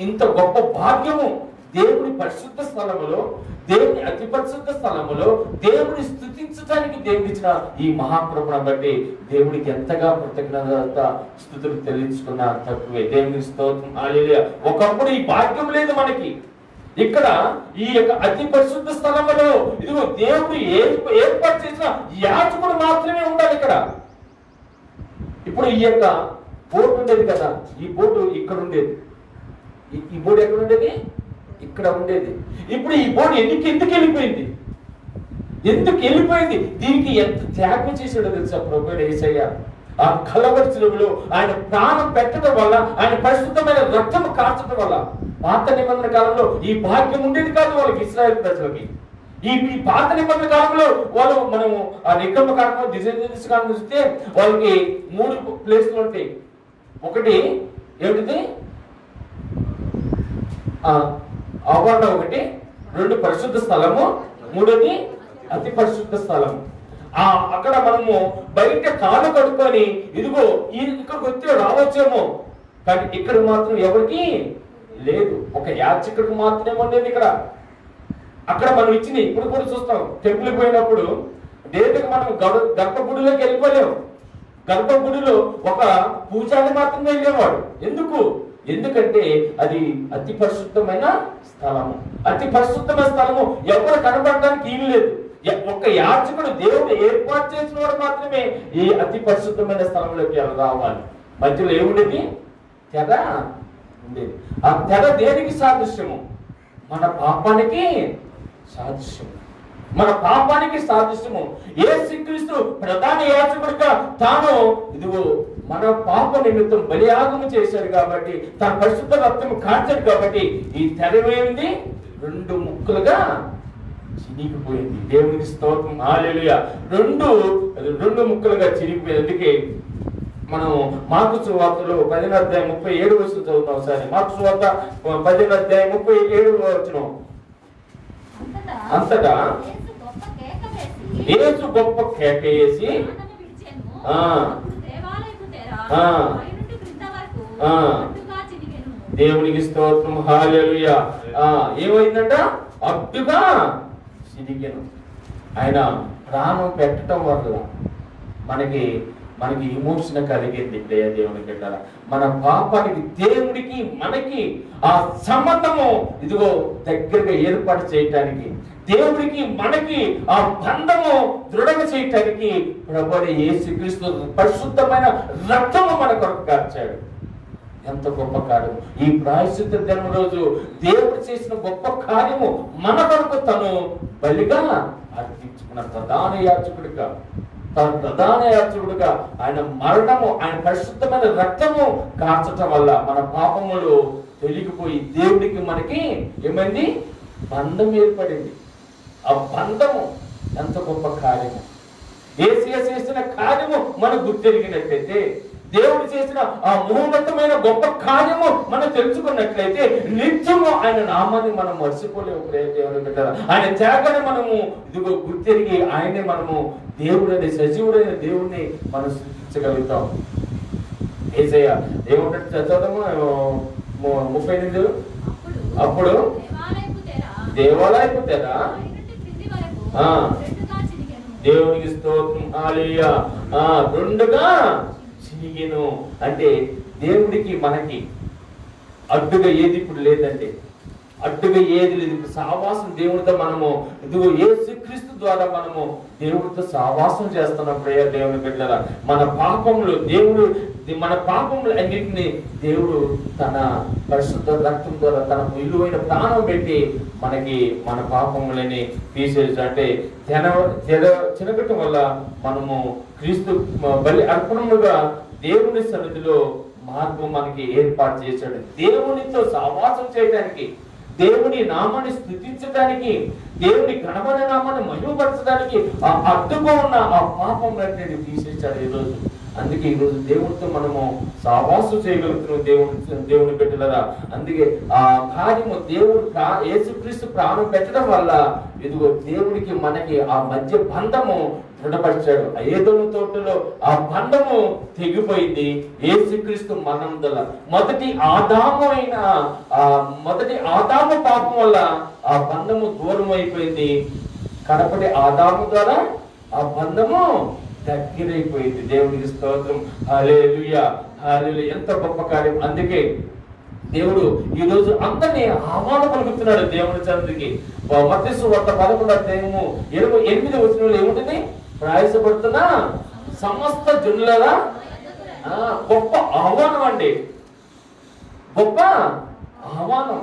ఇంత గొప్ప భాగ్యము దేవుని పరిశుద్ధ స్థలములో, దేవుని అతి పరిశుద్ధ స్థలములో దేవుని స్తుతించడానికి దేవుడిచ్చిన ఈ మహాప్రభుని బట్టి దేవుడికి ఎంతగా కృతజ్ఞత స్తుతులు తెలియచుకున్న తక్కువే. దేవుని స్తోత్రం. హల్లెలూయా. ఒకప్పుడు ఈ భాగ్యం లేదు మనకి. ఇక్కడ ఈ యొక్క అతి పరిశుద్ధ స్థలములో ఇదిగో దేవుడు ఏర్పాటు చేసిన యాజకుడు మాత్రమే ఉండాలి ఇక్కడ. ఇప్పుడు ఈ యొక్క బోర్డు ఉండేది కదా, ఈ బోర్డు ఇక్కడ ఉండేది. ఈ బోర్డు ఎక్కడ ఉండేది? ఇక్కడ ఉండేది. ఇప్పుడు ఈ బోర్డు ఎందుకు వెళ్ళిపోయింది? దీనికి ఎంత త్యాగం చేశాడో తెలుసా ప్రభు యేసయ్య? ఆ కలవరి శిలువలో ఆయన ప్రాణం పెట్టడం వల్ల, ఆయన పరిశుద్ధమైన రక్తం కార్చడం వల్ల. పాత నిబంధన కాలంలో ఈ భాగ్యం ఉండేది కాదు వాళ్ళకి, ఇశ్రాయేలు ప్రజలకి. ఈ పాత నిబంధన కాలంలో వాళ్ళు మనము ఆ నిర్గమకాండం, దిశకాండం చూస్తే వాళ్ళకి 3 ప్లేసులు ఉంటాయి. ఒకటి ఏమిటిది? ఆవరణ, ఒకటి రెండు పరిశుద్ధ స్థలము, మూడోది అతి పరిశుద్ధ స్థలము. అక్కడ మనము బయట కాలు కడుక్కొని ఇదిగో ఇక్కడికి వచ్చి రావచ్చేమో, కానీ ఇక్కడ మాత్రం ఎవరికి లేదు. ఒక యాచకుడికి మాత్రమే ఉండేది ఇక్కడ. అక్కడ మనం ఇచ్చిన ఇప్పుడు కూడా చూస్తాం, టెంపుల్కి పోయినప్పుడు డైరెక్ట్గా మనం గర్భగుడిలోకి వెళ్ళిపోలేము. గర్భగుడిలో ఒక పూజారి మాత్రమే వెళ్ళేవాడు. ఎందుకంటే అది అతి పరిశుద్ధమైన స్థలము. అతి పరిశుద్ధమైన స్థలము ఎవరు కనబడడానికి వీలు లేదు. ఒక యాచకుడు దేవుడు ఏర్పాటు చేసిన వాడు మాత్రమే ఈ అతి పరిశుద్ధమైన స్థలంలోకి రావాలి. మధ్యలో ఏముండేది? తెర ఉండేది. ఆ తెర దేనికి సాదృశ్యము? మన పాపానికి సాదృశ్యము. మన పాపానికి సాదృశ్యము. యేసుక్రీస్తు ప్రధాన యాజకుడిగా తాను ఇదిగో మన పాప నిమిత్తం బలియాగము చేశాడు కాబట్టి, తన పరిశుద్ధ రక్తము కార్చాడు కాబట్టి ఈ తెరవేంది రెండు ముక్కలుగా చినిగిపోయింది. దేవునికి స్తోత్రం, హల్లెలూయా. రెండు ముక్కలుగా చినిగిపోయింది. అందుకే మనం మార్కు సువార్తలో 10:37 చదువుతాం. ఒకసారి మార్కు సువార్త 10:37 అంతటా యేసు గొప్ప కేక వేసి దేవునికి స్తోత్రం, హల్లెలూయా. ఏమైందంట? అడ్డుగా చినిగెను. ఆయన ప్రాణం పెట్టడం వల్ల మనకి ఎమోషన్ కలిగింది. దేవుని బిడ్డలారా, మన పాపానికి దేవుడికి మనకి ఆ సంబంధము ఇదిగో దగ్గరగా ఏర్పాటు చేయటానికి, దేవుడికి మనకి ఆ బంధము దృఢంగా చేయటానికి ప్రభువైన యేసుక్రీస్తు పరిశుద్ధమైన రక్తము మన కొరకు కార్చాడు. ఎంత గొప్ప కార్యము! ఈ ప్రాయశ్చిత్త దినం రోజు దేవుడు చేసిన గొప్ప కార్యము మన కొరకు తను బలిగా అర్పించుకున్న ప్రధాన యాజకుడిగా ఆయన మరణము, ఆయన పరిశుద్ధమైన రక్తము కార్చటం వల్ల మన పాపములు తొలగిపోయి దేవుడికి మనకి ఏమైంది? బంధం ఏర్పడింది. ఆ బంధము ఎంత గొప్ప కార్యము! యేసయ్య చేసిన కార్యము మనం గుర్తెరిగినట్లయితే, దేవుడు చేసిన ఆ మహోన్నతమైన గొప్ప కార్యము మనం తెలుసుకున్నట్లయితే నిత్యము ఆయన నామాన్ని మనం మర్చిపోలేము. దేవుని బిడ్డలారా, ఆయన త్యాగాన్ని మనము ఇదిగో గుర్తెరిగి ఆయనే మనము దేవుడని, సజీవుడైన దేవుడిని మనం సృష్టించగలుగుతాం. యేసయ్య ఏమంటే చదవడము 38 అప్పుడు దేవాలయపు తెర దేవునికి స్తోత్రం, హల్లెలూయా, రెండుగా చినిగెను. అంటే దేవుడికి మనకి అడ్డుగా ఏది ఇప్పుడు లేదండి. అడ్డుగా ఏది లేదు. ఇప్పుడు సావాసం దేవుడితో మనము ఇదిగో యేసుక్రీస్తు ద్వారా మనము దేవుడితో సావాసం చేస్తున్నాం. ప్రియ దేవుని బిడ్డలారా, మన పాపములు అన్నింటినీ దేవుడు తన పరిశుద్ధ రక్తం ద్వారా తన విలువైన ప్రాణం పెట్టి మనకి మన పాపములని తీసేసి, అంటే చినగటం వల్ల మనము క్రీస్తు బలి అర్పణముగా దేవుని సన్నిధిలో మార్గం మనకి ఏర్పాటు చేశాడు. దేవునితో సావాసం చేయడానికి, దేవుని నామాన్ని స్తుతించడానికి, దేవుని ఘనమైన నామాన్ని మహిమపరచడానికి ఆ అడ్డుగా ఉన్న ఆ పాపం తీసేశాడు ఈరోజు. అందుకే ఈరోజు దేవుడితో మనము సావాసం చేయగలుగుతున్నాం. దేవుని బిడ్డలారా, అందుకే ఆ కార్యము దేవుడు యేసుక్రీస్తు ప్రాణం పెట్టడం వల్ల ఇదిగో దేవుడికి మనకి ఆ మధ్య బంధము దృఢపరిచాడు. ఏదోను తోటలో ఆ బంధము తెగిపోయింది. యేసుక్రీస్తు మరణం వల్ల మొదటి ఆదాము పాపం వల్ల ఆ బంధము దూరం అయిపోయింది. కడపటి ఆదాము ద్వారా ఆ బంధము దగ్గరైపోయింది. దేవునికి స్తోత్రం, హల్లెలూయా, హల్లెలూయా. ఎంత గొప్ప కార్యం! అందుకే దేవుడు ఈ రోజు అందరినీ ఆహ్వానం పలుకుతున్నాడు దేవుని సన్నిధికి. మత్తయి సువార్త 11:28 ఏముంటుంది? ప్రయాసపడుతున్న సమస్త జనులరా, గొప్ప ఆహ్వానం అండి, గొప్ప ఆహ్వానం.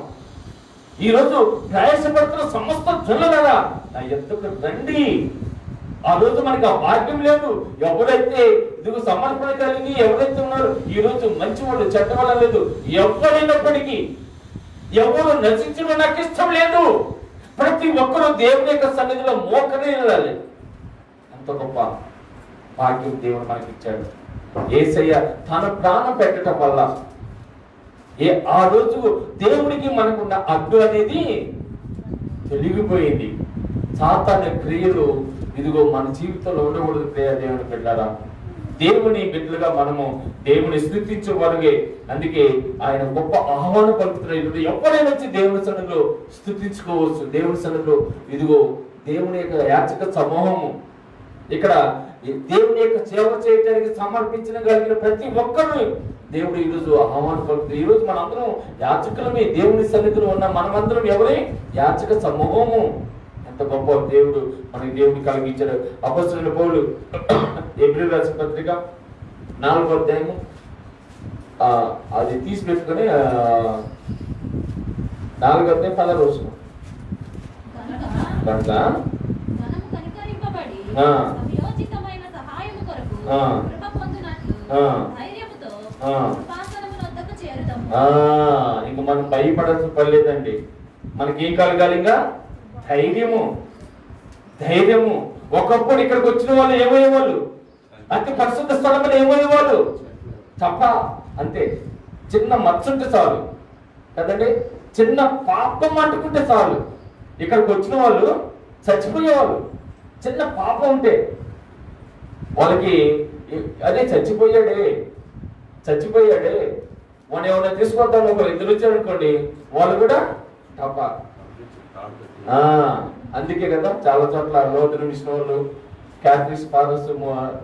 ఈరోజు ప్రయాసపడుతున్న సమస్త జనులరా నా యొద్దకు రండి. ఆ రోజు మనకి ఆ భాగ్యం లేదు. ఎవరైతే ఇదిగో సమర్పణ కలిగి ఎవరైతే ఉన్నారో, ఈ రోజు మంచి వాళ్ళు చెడ్డ వాళ్ళ లేదు, ఎవరైనప్పటికీ ఎవరు నశించడం నాకు ఇష్టం లేదు. ప్రతి ఒక్కరూ దేవుని యొక్క సన్నిధిలో మోకనే వెళ్ళాలి. అంత గొప్ప భాగ్యం దేవుడు మనకి ఇచ్చాడు. యేసయ్య తన ప్రాణం పెట్టడం వల్ల ఆ రోజు దేవుడికి మనకున్న అడ్డు అనేది తొలగిపోయింది. సాతాను క్రియలు ఇదిగో మన జీవితంలో ఉండకూడదు. ప్రియ దేవుని బిడ్డలారా, దేవుని బిడ్డలుగా మనము దేవుని స్తుతించే వారుగే. అందుకే ఆయన గొప్ప ఆహ్వానం పలుకుతున్నాడు. ఎవరైనా వచ్చి దేవుని సన్నిధిలో స్తుతించుకోవచ్చు. దేవుని సన్నిధిలో ఇదిగో దేవుని యొక్క యాచక సమూహము ఇక్కడ దేవుని యొక్క సేవ చేయడానికి సమర్పించిన కలిగిన ప్రతి ఒక్కరు దేవుడు ఈరోజు ఆహ్వానం పలుకుతుంది. ఈరోజు మనందరం యాచకులమే. దేవుని సన్నిధిలో ఉన్న మనమందరం ఎవరే? యాచక సమూహము. ఎంత గొప్ప దేవుడు మనకి దేవుని కలిగించాడు. అపొస్తలుడైన పౌలు హెబ్రీయులకు రాసిన పత్రిక 4వ అధ్యాయము అది తీసి పెట్టుకొని 4వ అధ్యాయం 10వ వచనం. కనుక ఇంక మనం భయపడాల్సిన పని లేదండి. మనకి ఏం కలగాలి? ఇంకా ధైర్యము. ఒకప్పుడు ఇక్కడికి వచ్చిన వాళ్ళు ఏమయ్యేవాళ్ళు? అతి పరిశుద్ధ స్థలంలో ఏమయ్యేవాళ్ళు? తప్ప అంతే. చిన్న మచ్చుంటే చాలు కదండి, చిన్న పాపం అంటుకుంటే చాలు ఇక్కడికి వచ్చిన వాళ్ళు చచ్చిపోయేవాళ్ళు. చిన్న పాపం ఉంటే వాళ్ళకి అదే చచ్చిపోయాడే మనం ఏమైనా తీసుకొద్దాం ఒకరు ఇద్దరు వచ్చారు అనుకోండి, వాళ్ళు కూడా తప్ప. అందుకే కదా చాలా చోట్ల లోతులు మిషన్ వాళ్ళు క్యాథలిక్ ఫాదర్స్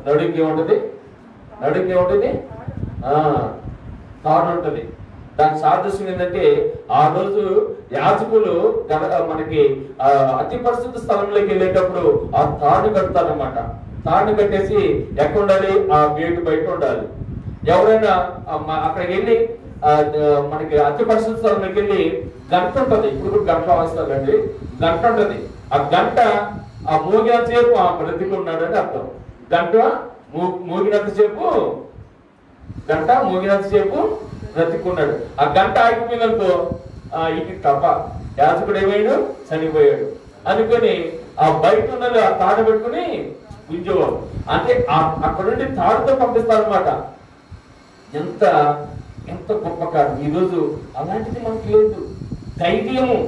నడుంకి ఏముంటది తాడు ఉంటుంది. దాని సాదృశ్యం ఏంటంటే ఆ రోజు యాజకులు మనకి అతి పరిశుద్ధ స్థలంలోకి వెళ్ళేటప్పుడు ఆ తాడు కడతారనమాట. తాడు కట్టేసి ఎక్కడ ఉండాలి? ఆ గేటు బయట ఉండాలి. ఎవరైనా అక్కడికి వెళ్ళి మనకి అతి పరిశుద్ధ స్థలంలోకి వెళ్ళి గంట ఉంటుంది. ఇప్పుడు కూడా గంట వాయిస్తారండి. గంట ఉంటుంది. ఆ గంట ఆ మోగినంత సేపు ఆ బ్రతికి ఉన్నాడని అర్థం. గంట మోగినంత సేపు బ్రతికున్నాడు. ఆ గంట ఆగిపోయిందనుకో ఇది తప్ప, యాజకుడు ఏమైనా చనిపోయాడు అనుకొని ఆ బయట ఉన్నది ఆ తాడు పెట్టుకుని గుంజేవాడు. అంటే అక్కడ నుండి తాడుతో పంపిస్తారనమాట. ఎంత గొప్ప కారణం. ఈరోజు అలాంటిది మనకి లేదు. ధైర్యము.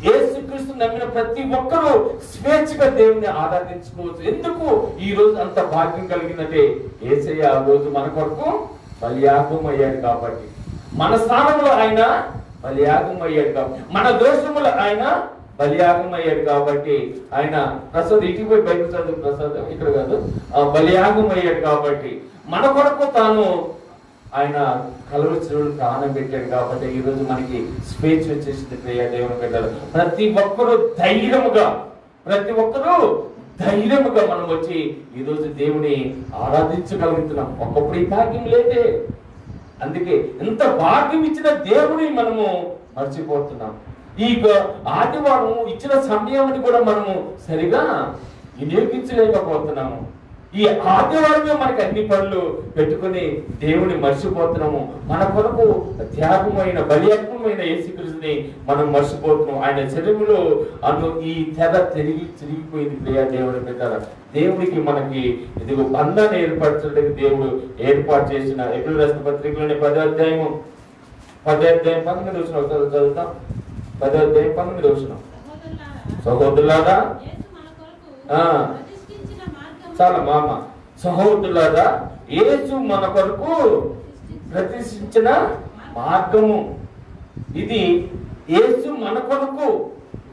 యేసుక్రీస్తు నమ్మిన ప్రతి ఒక్కరూ స్వేచ్ఛగా దేవుని ఆరాధించుకోవచ్చు. ఎందుకు ఈ రోజు అంత భాగ్యం కలిగిందంటే యేసయ్య ఆ రోజు మన కొరకు బలియాగం అయ్యాడు కాబట్టి, మన స్థానంలో ఆయన బలియాగం అయ్యాడు కాబట్టి, మన దోషములు ఆయన బలియాగం అయ్యాడు కాబట్టి, ఆయన ప్రసాద్ ఇటుకు పోయి బయట చదువు ప్రసాద్ ఇక్కడ కాదు, బలియాగం అయ్యాడు కాబట్టి మన కొరకు తాను ఆయన కలవచ్చుడు ప్రాణం పెట్టాడు కాబట్టి ఈ రోజు మనకి స్వేచ్ఛ వచ్చేసింది. ప్రియ దేవుని బిడ్డలు, ప్రతి ఒక్కరూ ధైర్యముగా మనం వచ్చి ఈ రోజు దేవుని ఆరాధించగలుగుతున్నాం. ఒకప్పుడు ఈ భాగ్యం లేదే. అందుకే ఎంత భాగ్యం ఇచ్చిన దేవుని మనము మర్చిపోతున్నాం. ఈ ఆదివారం ఇచ్చిన సమయాన్ని కూడా మనము సరిగా వినియోగించలేకపోతున్నాము. ఈ ఆదివారమే మనకి అన్ని పనులు పెట్టుకుని దేవుని మర్చిపోతున్నాము. మన కొరకు త్యాగమైన బలియాత్మైన యేసుక్రీస్తుని మనం మర్చిపోతున్నాం. ఆయన శరీరంలో ఈ తెర తిరిగిపోయింది. ప్రియ దేవుని బిడ్డలారా, దేవునికి మనకి ఇదిగో బంధాన్ని ఏర్పరచడానికి దేవుడు ఏర్పాటు చేసిన హెబ్రీయులకు రాసిన పత్రికలోని 10వ అధ్యాయం 19 వచనం చదువుతాం. 10వ అధ్యాయం 19 వచనం. సహోదరులారా, చాలా మామ సహోదరులారా, యేసు మన కొరకు ప్రతిష్ఠించిన మార్గము ఇది. యేసు మన కొరకు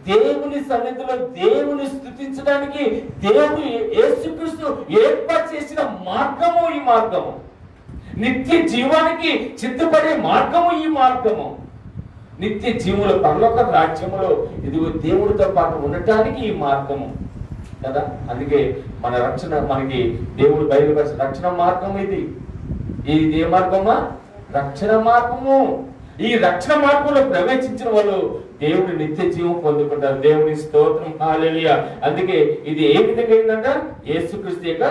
దేవుని సన్నిధిలో దేవుని స్తుతించడానికి దేవుడు యేసుక్రీస్తు ఏర్పాటు చేసిన మార్గము ఈ మార్గము. నిత్య జీవానికి సిద్ధపడే మార్గము ఈ మార్గము. నిత్య జీవుల పరలోక రాజ్యములో ఇదిగో దేవుడితో పాటు ఉండటానికి ఈ మార్గము కదా. అందుకే మన రక్షణ మనకి దేవుడు బయలుపరిచిన రక్షణ మార్గం ఇది. ఏ మార్గమా? రక్షణ మార్గము. ఈ రక్షణ మార్గంలో ప్రవేశించిన వాళ్ళు దేవుడి నిత్య జీవం పొందుకుంటారు. దేవుని స్తోత్రం, హల్లెలూయా. అందుకే ఇది ఏ విధంగా అయిందంట? యేసుక్రీస్తు యొక్క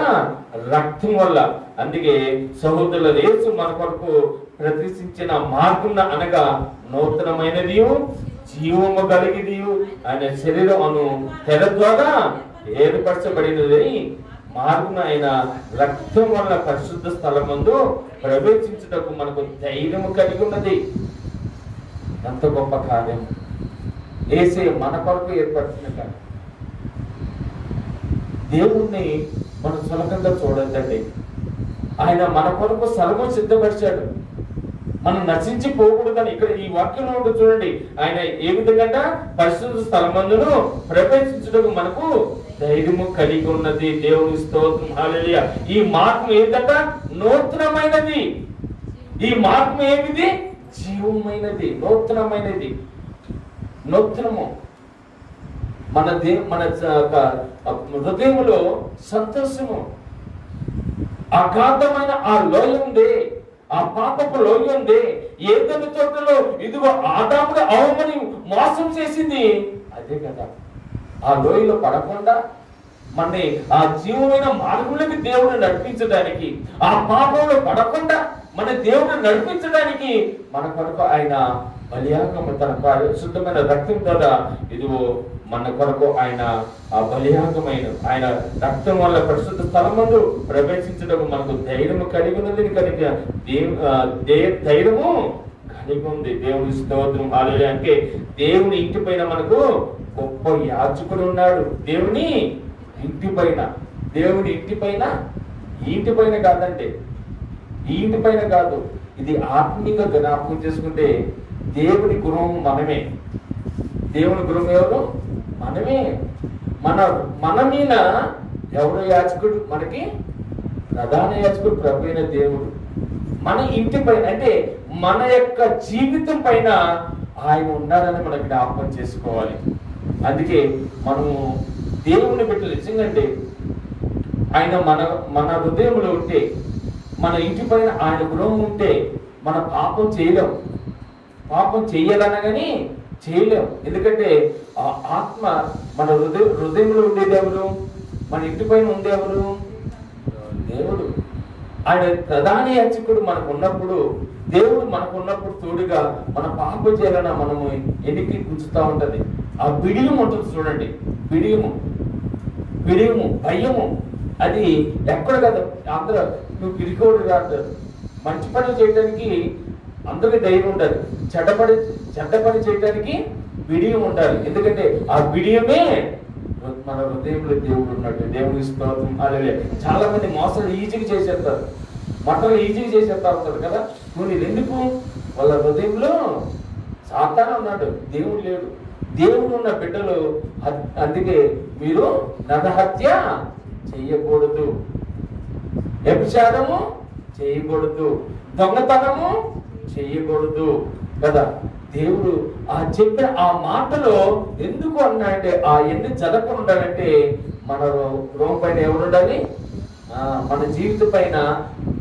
రక్తం వల్ల. అందుకే సహోదరుల యేసు మన కొరకు ప్రతిష్ఠించిన మార్గం అనగా నూతనమైనది, జీవము కలిగిది. ఆయన శరీరం అను తెర ద్వారా ఏర్పరచబడినది మార్గం. ఆయన రక్తం వల్ల పరిశుద్ధ స్థలమందు ప్రవేశించుటకు మనకు ధైర్యము కలిగి ఉన్నది. ఎంత గొప్ప కార్యం! యేసయ్య మన కొరకు ఏర్పడుతున్న కాదు. దేవుణ్ణి మనం సులభంగా చూడొద్దండి. ఆయన మన కొరకు స్థలము సిద్ధపరిచాడు. మనం నశించి పోకూడదని ఇక్కడ ఈ వాక్యంలో ఉంటుంది చూడండి. ఆయన ఏ విధంగా పరిశుద్ధ స్థలమందును ప్రవేశించడం మనకు ధైర్యము కలిగి ఉన్నది. దేవుని స్తోత్రం, హల్లెలూయా. ఈ మార్గం ఏంటంట? నూతనమైనది. ఈ మార్గం ఏమిది? జీవమైనది, నూతనమైనది. నూతనము మన హృదయములో సంతోషము. అగాధమైన ఆ లోయ ఉంది, ఆ పాపపు లోయ ఉంది. ఏదైనా తోటలో ఇదిగో ఆదాముడు అవమని మోసం చేసింది అదే కదా. ఆ లోయలో పడకుండా మనని ఆ జీవమైన మార్గంలోకి దేవుడు నడిపించడానికి, ఆ పాపంలో పడకుండా మన దేవుడు నడిపించడానికి మన కొరకు ఆయన బలియాగము, తన శుద్ధమైన రక్తం ద్వారా ఇదిగో మన కొరకు ఆయన ఆ బలియాగమైన ఆయన రక్తం వల్ల పరిశుద్ధ స్థలమందు ప్రవేశించడం మనకు ధైర్యము కలిగి ఉన్నది. కనుక ధైర్యము కలిగి ఉంది. దేవుని స్తోత్రం, హల్లెలూయా. అంటే దేవుని ఇంటి పైన మనకు గొప్ప యాజకుడు ఉన్నాడు. దేవుని ఇంటి పైన, దేవుని ఇంటి పైన, ఈ ఇంటి పైన కాదండి, ఈ ఇంటి పైన కాదు. ఇది ఆత్మీయంగా జ్ఞాపకం చేసుకుంటే దేవుని గృహం మనమే. దేవుని గృహం ఎవరు? మనమే. మన మీద ఎవరు యాజకుడు? మనకి ప్రధాన యాజకుడు ప్రభు అయిన దేవుడు. మన ఇంటి పైన అంటే మన యొక్క జీవితం పైన ఆయన ఉన్నాడని మనం జ్ఞాపకం చేసుకోవాలి. అందుకే మనము దేవుని బిడ్డలు నిజంగా ఆయన మన హృదయంలో ఉంటే, మన ఇంటి పైన ఆయన గృహం ఉంటే మన పాపం చేయలేం. పాపం చెయ్యాలనగాని చేయలేం. ఎందుకంటే ఆ ఆత్మ మన హృదయంలో ఉండేది ఎవరు? మన ఇంటి పైన ఉండేవారు? దేవుడు. ఆయన ప్రధాన యాజకుడు మనకు ఉన్నప్పుడు, దేవుడు మనకు ఉన్నప్పుడు తోడుగా మన పాపం చేయాలన్నా మనము ఎన్నికి గుంచుతా ఉంటది. ఆ బిడియం ఉంటుంది చూడండి, బిడియము, భయము. అది ఎక్కడ కదా, అందరూ నువ్వు పిరికోడు అంటారు. మంచి పనులు చేయడానికి అందరికి ధైర్యం ఉండాలి, చెడ్డ పని చేయడానికి బిడియం ఉండాలి. ఎందుకంటే ఆ బిడియమే మన హృదయంలో దేవుడు ఉన్నట్టు. దేవుని స్తోత్రం, హల్లెలూయా. చాలా మంది మోసాలు ఈజీగా చేసేస్తారు, మంటలు ఈజీగా చేసేస్తా ఉంటారు కదా. నువ్వు ఎందుకు? వాళ్ళ హృదయంలో సాతాను ఉన్నాడు, దేవుడు లేడు. దేవుడు ఉన్న బిడ్డలు. అందుకే మీరు నరహత్య చెయ్యకూడదు, వ్యభిచారము చేయకూడదు, దొంగతనము చేయకూడదు కదా. దేవుడు ఆ చెప్పిన ఆ మాటలో ఎందుకు అన్నాడంటే, ఆ ఎన్ని జరగకుండా ఉండాలంటే మన రోమ్ పైన ఎవరు ఉండాలి? మన జీవిత పైన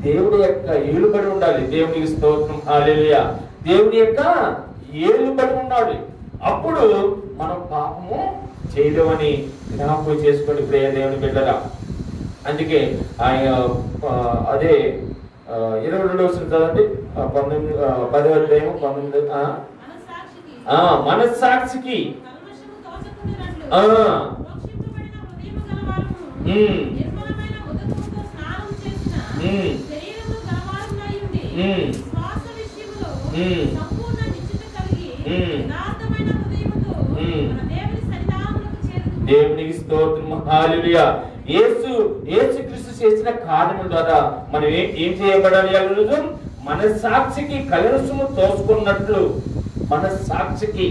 దేవుడి యొక్క ఏలుబడి ఉండాలి. దేవునికి స్తోత్రం, హల్లెలూయా. దేవుని యొక్క ఏలుబడి ఉండాలి. అప్పుడు మనం పాపము చేయలేమని జ్ఞాపకం చేసుకోండి ప్రియ దేవుని బిడ్డరా. అందుకే ఆయన అదే 22వ వచనం చదవండి, 10వ అధ్యాయం 19. మనస్సాక్షికి దేవునికి స్తోత్రం, హల్లెలూయా. యేసుక్రీస్తు చేసిన కార్యముల ద్వారా మనం ఏం చేయబడాలి? మనస్సాక్షికి కలుషము తోసుకున్నట్లు, మనస్సాక్షికి,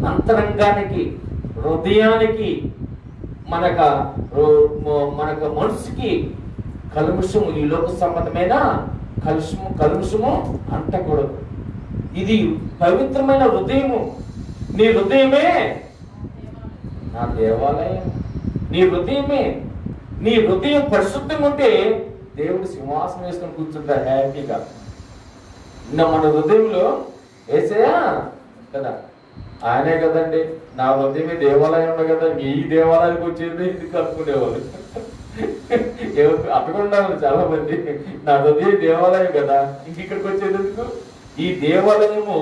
అంతరంగానికి, హృదయానికి, మనకు మనసుకి కలుషము, ఈ లోక సంబంధమైన కలుషము అంటకూడదు. ఇది పవిత్రమైన హృదయము. నీ హృదయమే నా దేవాలయం. నీ హృదయం పరిశుద్ధంగా ఉంటే దేవుడు సింహాసనం వేసుకొని కూర్చుంటారు హ్యాపీగా. మన హృదయంలో యేసయ్యా కదా, ఆయనే కదండి. నా హృదయమే దేవాలయం కదా, ఈ దేవాలయానికి వచ్చేది ఇది కలుపుకునేవాళ్ళు అక్కడ చాలా మంది. నా హృదయం దేవాలయం కదా, ఇంక ఇక్కడికి వచ్చేది ఎందుకు? ఈ దేవాలయము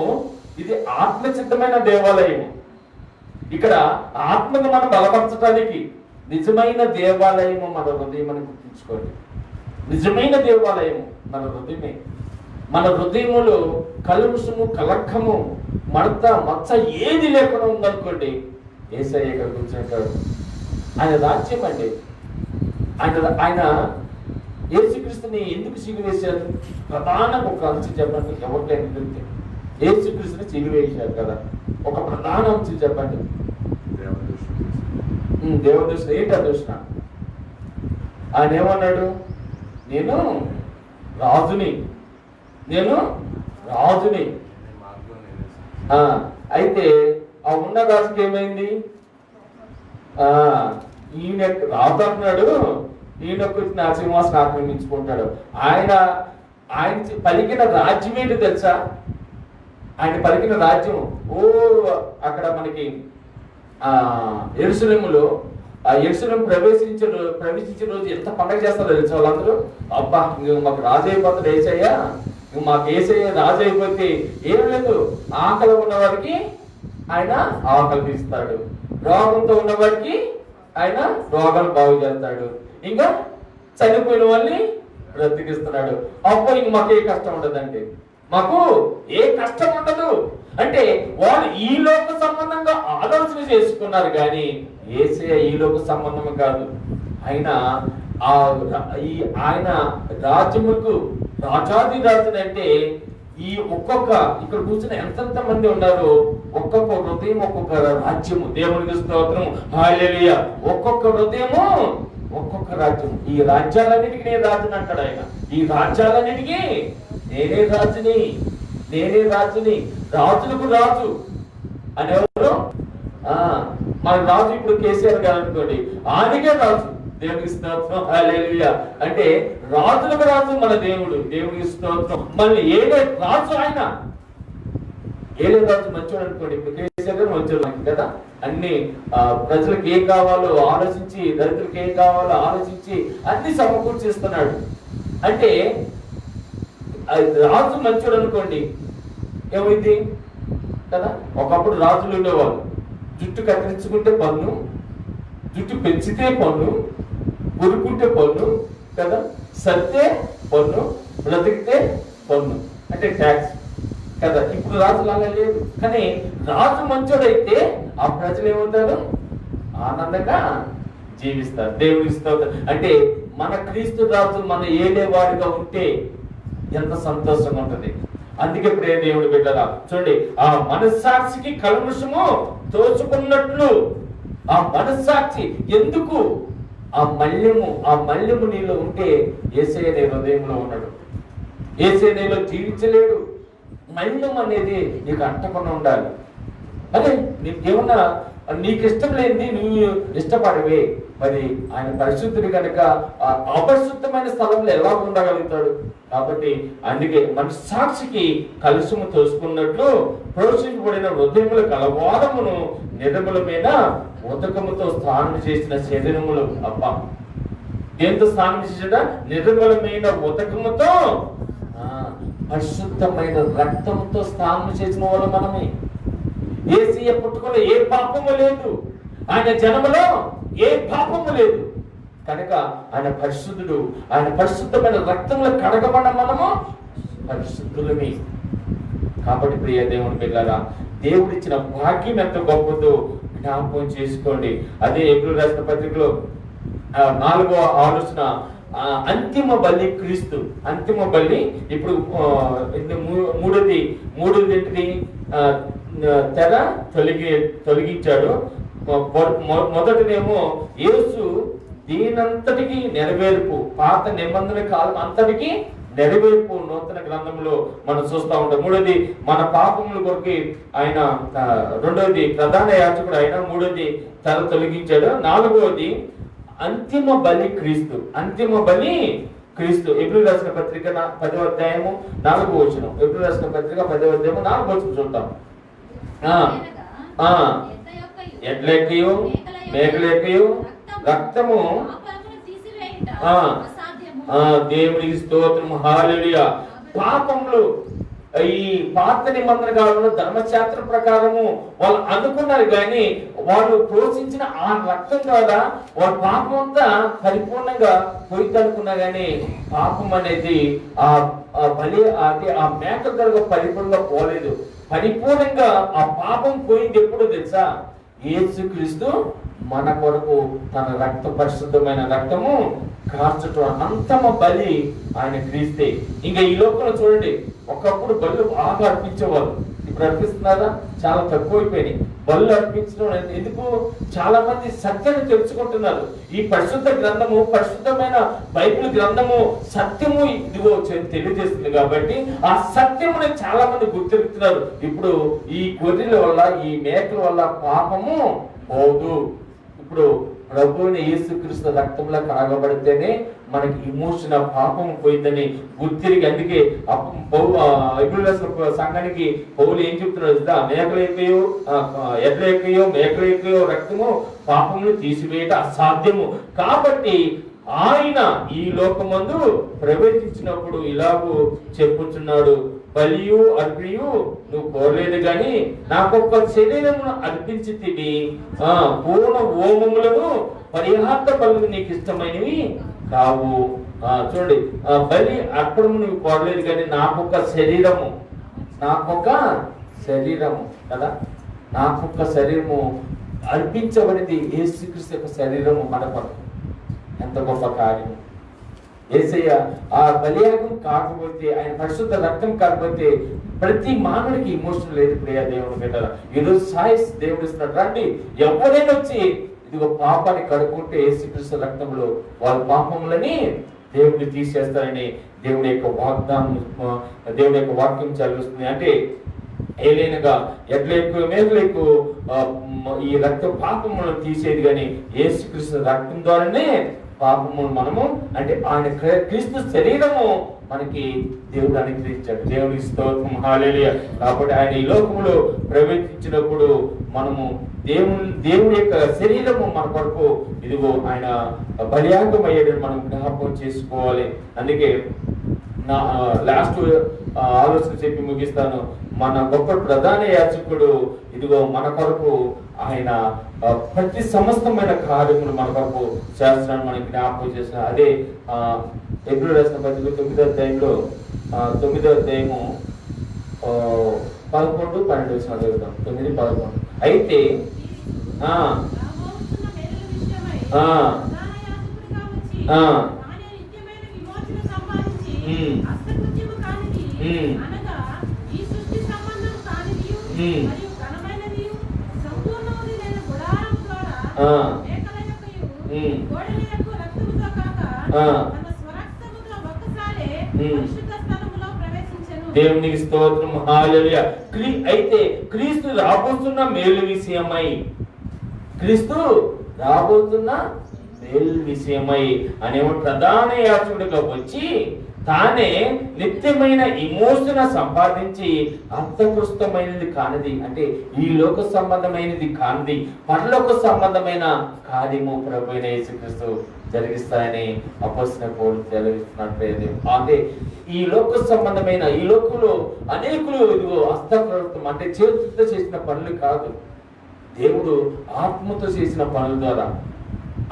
ఇది ఆత్మసిద్ధమైన దేవాలయము. ఇక్కడ ఆత్మను మనం బలపరచడానికి నిజమైన దేవాలయము మన హృదయం అని గుర్తుంచుకోండి. నిజమైన దేవాలయము మన హృదయమే. మన హృదయములో కలుషము కలక్కము మడత మచ్చ ఏది లేకుండా ఉందనుకోండి, యేసయ్య ఇక్కడ కూర్చుంటాడు. ఆయన రాజ్యం అండి. ఆయన యేసుక్రీస్తుని ఎందుకు సిలువేశారు? ప్రధాన ఒక అంశం చెప్పండి, ఎవరికైనా తెలిస్తే. యేసుక్రీస్తుని సిలువేశారు కదా, ఒక ప్రధాన అంశం చెప్పండి. దేవదృష్టి. ఏంటి ఆ దృష్టి? ఆయన ఏమన్నాడు? నేను రాజుని. అయితే ఆ ఉన్న రాజుకి ఏమైంది? ఈయన రాజు అంటున్నాడు, ఈయనకు నా సింహాసనం ఆక్రమించుకుంటాడు. ఆయన పలికిన రాజ్యం ఏంటి తెలుసా? ఆయన పలికిన రాజ్యం అక్కడ మనకి యెరూషలేములో యెరూషలేము ప్రవేశించిన రోజు ఎంత పండగ చేస్తారో తెలుసా వాళ్ళందరూ? అబ్బా ఇంక మాకు రాజు అయిపోతాడు యేసయ్య, ఇంక మాకు యేసయ్య రాజు అయిపోతే ఏం లేదు, ఆకలి ఉన్నవాడికి ఆయన ఆకలి తీస్తాడు, రోగంతో ఉన్నవాడికి ఆయన రోగాలు బాగు చేస్తాడు, ఇంకా చనిపోయిన వాళ్ళని బ్రతికిస్తున్నాడు. అప్పుడు ఇంక మాకు ఏ కష్టం ఉండదండి, మాకు ఏ కష్టం ఉండదు అంటే వాళ్ళు ఈ లోక సంబంధంగా ఆలోచన చేసుకున్నారు కానీ యేసయ్య ఈ లోక సంబంధం కాదు. ఆయన రాజ్యములకు రాజాది రాజునంటే ఈ ఒక్కొక్క ఇక్కడ కూర్చున్న ఎంతెంత మంది ఉన్నారు, ఒక్కొక్క హృదయం ఒక్కొక్క రాజ్యము. దేవునికి స్తోత్రం, హల్లెలూయా. ఒక్కొక్క హృదయము ఒక్కొక్క రాజ్యం. ఈ రాజ్యాలన్నిటికీ నేను రాజుని అంటాడు ఆయన. ఈ రాజ్యాలన్నిటికీ నేనే రాజుని, రాజులకు రాజు అనేవారు. మన రాజు ఇప్పుడు కేసీఆర్ గారు అనుకోండి, ఆయనకే రాజు. దేవునికి స్తోత్రం, హల్లెలూయా. అంటే రాజులకు రాజు మన దేవుడు. దేవునికి స్తోత్రం. మళ్ళీ ఏలే రాజు ఆయన. ఏలే రాజు మంచోడు అనుకోండి, ఇప్పుడు కేసీఆర్ గారు మంచోడు కదా. అన్ని ప్రజలకు ఏం కావాలో ఆలోచించి, దళితులకు ఏం కావాలో ఆలోచించి అన్ని సమకూర్చిస్తున్నాడు. అంటే రాజు మంచోడు అనుకోండి, ఏమైంది కదా. ఒకప్పుడు రాజులు ఉండేవాళ్ళు, జుట్టు కత్తిరించుకుంటే పన్ను, జుట్టు పెంచితే పన్ను, కొరుకుంటే పన్ను కదా, సత్తే పన్ను, బ్రతికితే పన్ను, అంటే ట్యాక్స్ కదా. ఇప్పుడు రాజులు అలా లేదు. కానీ రాజు మంచోడైతే ఆ ప్రజలు ఏమవుతారు? ఆనందంగా జీవిస్తారు. దేవుడికి స్తోత్రం. అంటే మన క్రీస్తు రాజు మన ఏలేవాడిగా ఉంటే ఎంత సంతోషంగా ఉంటుంది. అందుకే ప్రియ దేవుడు బిడ్డలా చూడండి, ఆ మనస్సాక్షికి కల్మషము తోచుకున్నట్లు ఆ మనస్సాక్షి ఎందుకు? ఆ మల్యము నీలో ఉంటే యేసయ్య నీ హృదయంలో ఉన్నాడు. యేసయ్య నీలో జీవించలేడు. మల్యం అనేది నీకు అంటకుండా ఉండాలి. అదే నీకేమన్నా నీకు ఇష్టం లేనిది నువ్వు ఇష్టపడవే, మరి ఆయన పరిశుద్ధుడు కనుక అపరిశుద్ధమైన స్థలంలో ఎలా ఉండగలుగుతాడు? కాబట్టి అందుకే మన సాక్షికి కలుషము తోసుకున్నట్లు ప్రోత్సహించబడిన హృదయముల కలవారమును నిర్మల మీద ఉదకముతో స్నానం చేసిన శరీరములు. అబ్బా, దేంతో స్నానం చేసిన? నిర్మలమైన ఉదకముతో పరిశుద్ధమైన రక్తంతో స్నానం చేసిన వాళ్ళు మనమే. యేసయ్య పుట్టుకలో ఏ పాపము లేదు, ఆయన జన్మలో ఏ పాపము లేదు కనుక ఆయన పరిశుద్ధుడు. ఆయన పరిశుద్ధమైన రక్తంలో కడగబడ్డ మనము పరిశుద్ధులమే. కాబట్టి ప్రియ దేవుని పిల్లరా, దేవుడిచ్చిన భాగ్యం ఎంత గొప్పదో జ్ఞాపకం చేసుకోండి. అదే ఎబ్రిల్ రాసిన పత్రికలో 4వ ఆలోచన, అంతిమ బలి క్రీస్తు. అంతిమ బలి ఇప్పుడు మూడోది ఏంటిది? తెర తొలగించాడు. మొదటినేమో యేసు దీనంతటికి నెరవేర్పు, పాత నిబంధన కాలం అంతటికి నెరవేర్పు నూతన గ్రంథంలో మనం చూస్తూ ఉంటాం. మూడోది మన పాపముల కొరకు ఆయన, రెండోది ప్రధాన యాజకుడు ఆయన, మూడోది తెర తొలగించాడు, నాలుగోది అంతిమ బలి క్రీస్తు. అంతిమ బలి క్రీస్తు. ఎబ్రిల్ రాసిన పత్రిక 10వ అధ్యాయము 4వ వచనం. ఎబ్రిల్ రాసిన పత్రిక 10వ అధ్యాయము 4వ వచనం చూద్దాం. ఎడ్లెక్కయు మేకలెక్కయు రక్తము దేవునికి స్తోత్రం, హల్లెలూయా. పాపములు ఈ పాత నిబంధన కాలంలో ధర్మశాస్త్ర ప్రకారము వాళ్ళు అనుకున్నారు, కానీ వాళ్ళు ప్రోత్సహించిన ఆ రక్తం ద్వారా వాళ్ళ పాపం అంతా పరిపూర్ణంగా పోయిద్దనుకున్నా కానీ పాపం అనేది ఆ బలి అంటే ఆ మేకల ద్వారా పరిపూర్ణంగా పోలేదు. పరిపూర్ణంగా ఆ పాపం పోయింది ఎప్పుడు తెలుసా? యేసుక్రీస్తు మన కొరకు తన పరిశుద్ధమైన రక్తము కార్చటం, అంతమ బలి ఆయన క్రీస్తే. ఇంకా ఈ లోకంలో చూడండి, ఒకప్పుడు బళ్ళు బాగా అర్పించేవారు, ఇప్పుడు అర్పిస్తున్నారా? చాలా తక్కువైపోయినాయి బళ్ళు అర్పించడం. ఎందుకు? చాలా మంది సత్యాన్ని తెలుసుకుంటున్నారు. ఈ పరిశుద్ధ గ్రంథము, పరిశుద్ధమైన బైబిల్ గ్రంథము సత్యము ఇదిగో తెలియజేస్తుంది కాబట్టి ఆ సత్యముని చాలా మంది గుర్తిస్తున్నారు. ఇప్పుడు ఈ గొర్రెల వల్ల, ఈ మేకల వల్ల పాపము పోదు. ఇప్పుడు ప్రభువుని యేసుక్రీస్తు రక్తంలో కడగబడితేనే మనకి ఇమోషన్ పాపం పోయిందని గుర్తిరిగి, అందుకే సంఘానికి పౌలు ఏం చెప్తున్నాడు? మేకలు రక్తము పాపమును తీసివేయట అసాధ్యము. కాబట్టి ఆయన ఈ లోకమందు ప్రవేశించినప్పుడు ఇలాగూ చెప్పుచున్నాడు, బలియు అర్పియు నువ్వు కోరలేదు గాని నాకొక్క శరీరమును అర్పించితివి, పూర్ణ హోమములను పరిహార్థ బలులు నీకు ఇష్టమైనవి కావు. చూడండి, బలి అర్పణము నువ్వు కోరలేదు కానీ నాకొక శరీరము కదా, నాకొక శరీరము అర్పించబడింది. యేసుక్రీస్తు యొక్క శరీరము మన కొరకు. ఎంత గొప్ప కార్యం! యేసయ్య ఆ బలియాగం కాకపోతే, ఆయన పరిశుద్ధ రక్తం కాకపోతే ప్రతి మానవుడికి ఇమోషన్ లేదు. ప్రియ దేవుని బిడ్డల, ఈరోజు సాయిస్ దేవుడు ఇస్తున్నాడు, రండి ఎవరైనా వచ్చి ఇదిగో పాపాన్ని కడుక్కుంటే యేసుక్రీస్తు రక్తంలో వాళ్ళ పాపములని దేవుడు తీసేస్తారని దేవుడి యొక్క వాగ్దానం, దేవుడి యొక్క వాక్యం చదివిస్తుంది. అంటే ఏలైనగా ఎడ్లకు మేకలకు ఈ రక్త పాపములను తీసేది, కానీ యేసుక్రీస్తు రక్తం ద్వారానే పాపము మనము, అంటే ఆయన క్రీస్తు శరీరము మనకి దేవుడు అనుగ్రహించాడు. దేవునికి స్తోత్రం, హల్లెలూయా. కాబట్టి ఆయన ఈ లోకములో ప్రవేశించినప్పుడు మనము దేవుని యొక్క శరీరము మన కొరకు ఇదిగో ఆయన బలియాగం అయ్యాడని మనం జ్ఞాపకం చేసుకోవాలి. అందుకే నా లాస్ట్ ఆలోచన చెప్పి ముగిస్తాను. మన గొప్ప ప్రధాన యాజకుడు ఇదిగో మన కొరకు ఆయన ప్రతి సమస్తమైన కార్యములు మన కొరకు చేస్తున్నాడు, మనకి జ్ఞాపకం చేసిన. అదే హెబ్రీ రాసిన పత్రిక 9వ అధ్యాయంలో 9వ అధ్యాయము 11, 12 చదువుతాం. 9, 11. అయితే దేవునికి స్తోత్రం, హల్లెలూయా. అయితే క్రీస్తు రాబోతున్న మేలు విషయమై, అనేమో ప్రధాన యాజకుడిగా వచ్చి తానే నిత్యమైన ఇమోషన్ సంపాదించి అర్థకృష్టమైనది కానిది, అంటే ఈ లోక సంబంధమైనది కానిది పరలోక సంబంధమైన కార్యము ప్రభు అయిన యేసుక్రీస్తు జరిగిస్తాయని అపోస్తలుడైన పౌలు తెలియజేస్తున్నాడు. అంటే ఈ లోక సంబంధమైన, ఈ లోకంలో అనేకులు ఇదిగో హస్తకృతం అంటే చేతులతో చేసిన పనులు కాదు, దేవుడు ఆత్మతో చేసిన పనుల ద్వారా,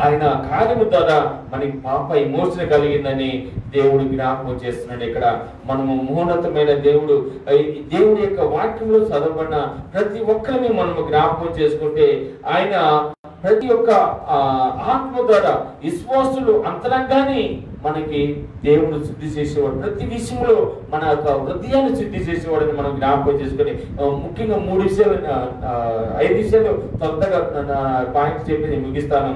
ఆయన కార్యము ద్వారా మనకి పాప ఇమోషన్ కలిగిందని దేవుడు జ్ఞాపకం చేస్తున్నాడు. ఇక్కడ మనము మహోన్నతమైన దేవుడి యొక్క వాక్యంలో చదవబడిన ప్రతి ఒక్కరిని మనము జ్ఞాపకం చేసుకుంటే, ఆయన ప్రతి ఒక్క ఆత్మ ద్వారా విశ్వాసులు అంతరంగాన్ని మనకి దేవుడు శుద్ధి చేసేవాడు. ప్రతి విషయంలో మన యొక్క హృదయాన్ని శుద్ధి చేసేవాడని మనం జ్ఞాపకం చేసుకొని, ముఖ్యంగా 3 విషయాలు 5 విషయాలు కొత్తగా పాయింట్స్ చెప్పి నేను ముగిస్తాను.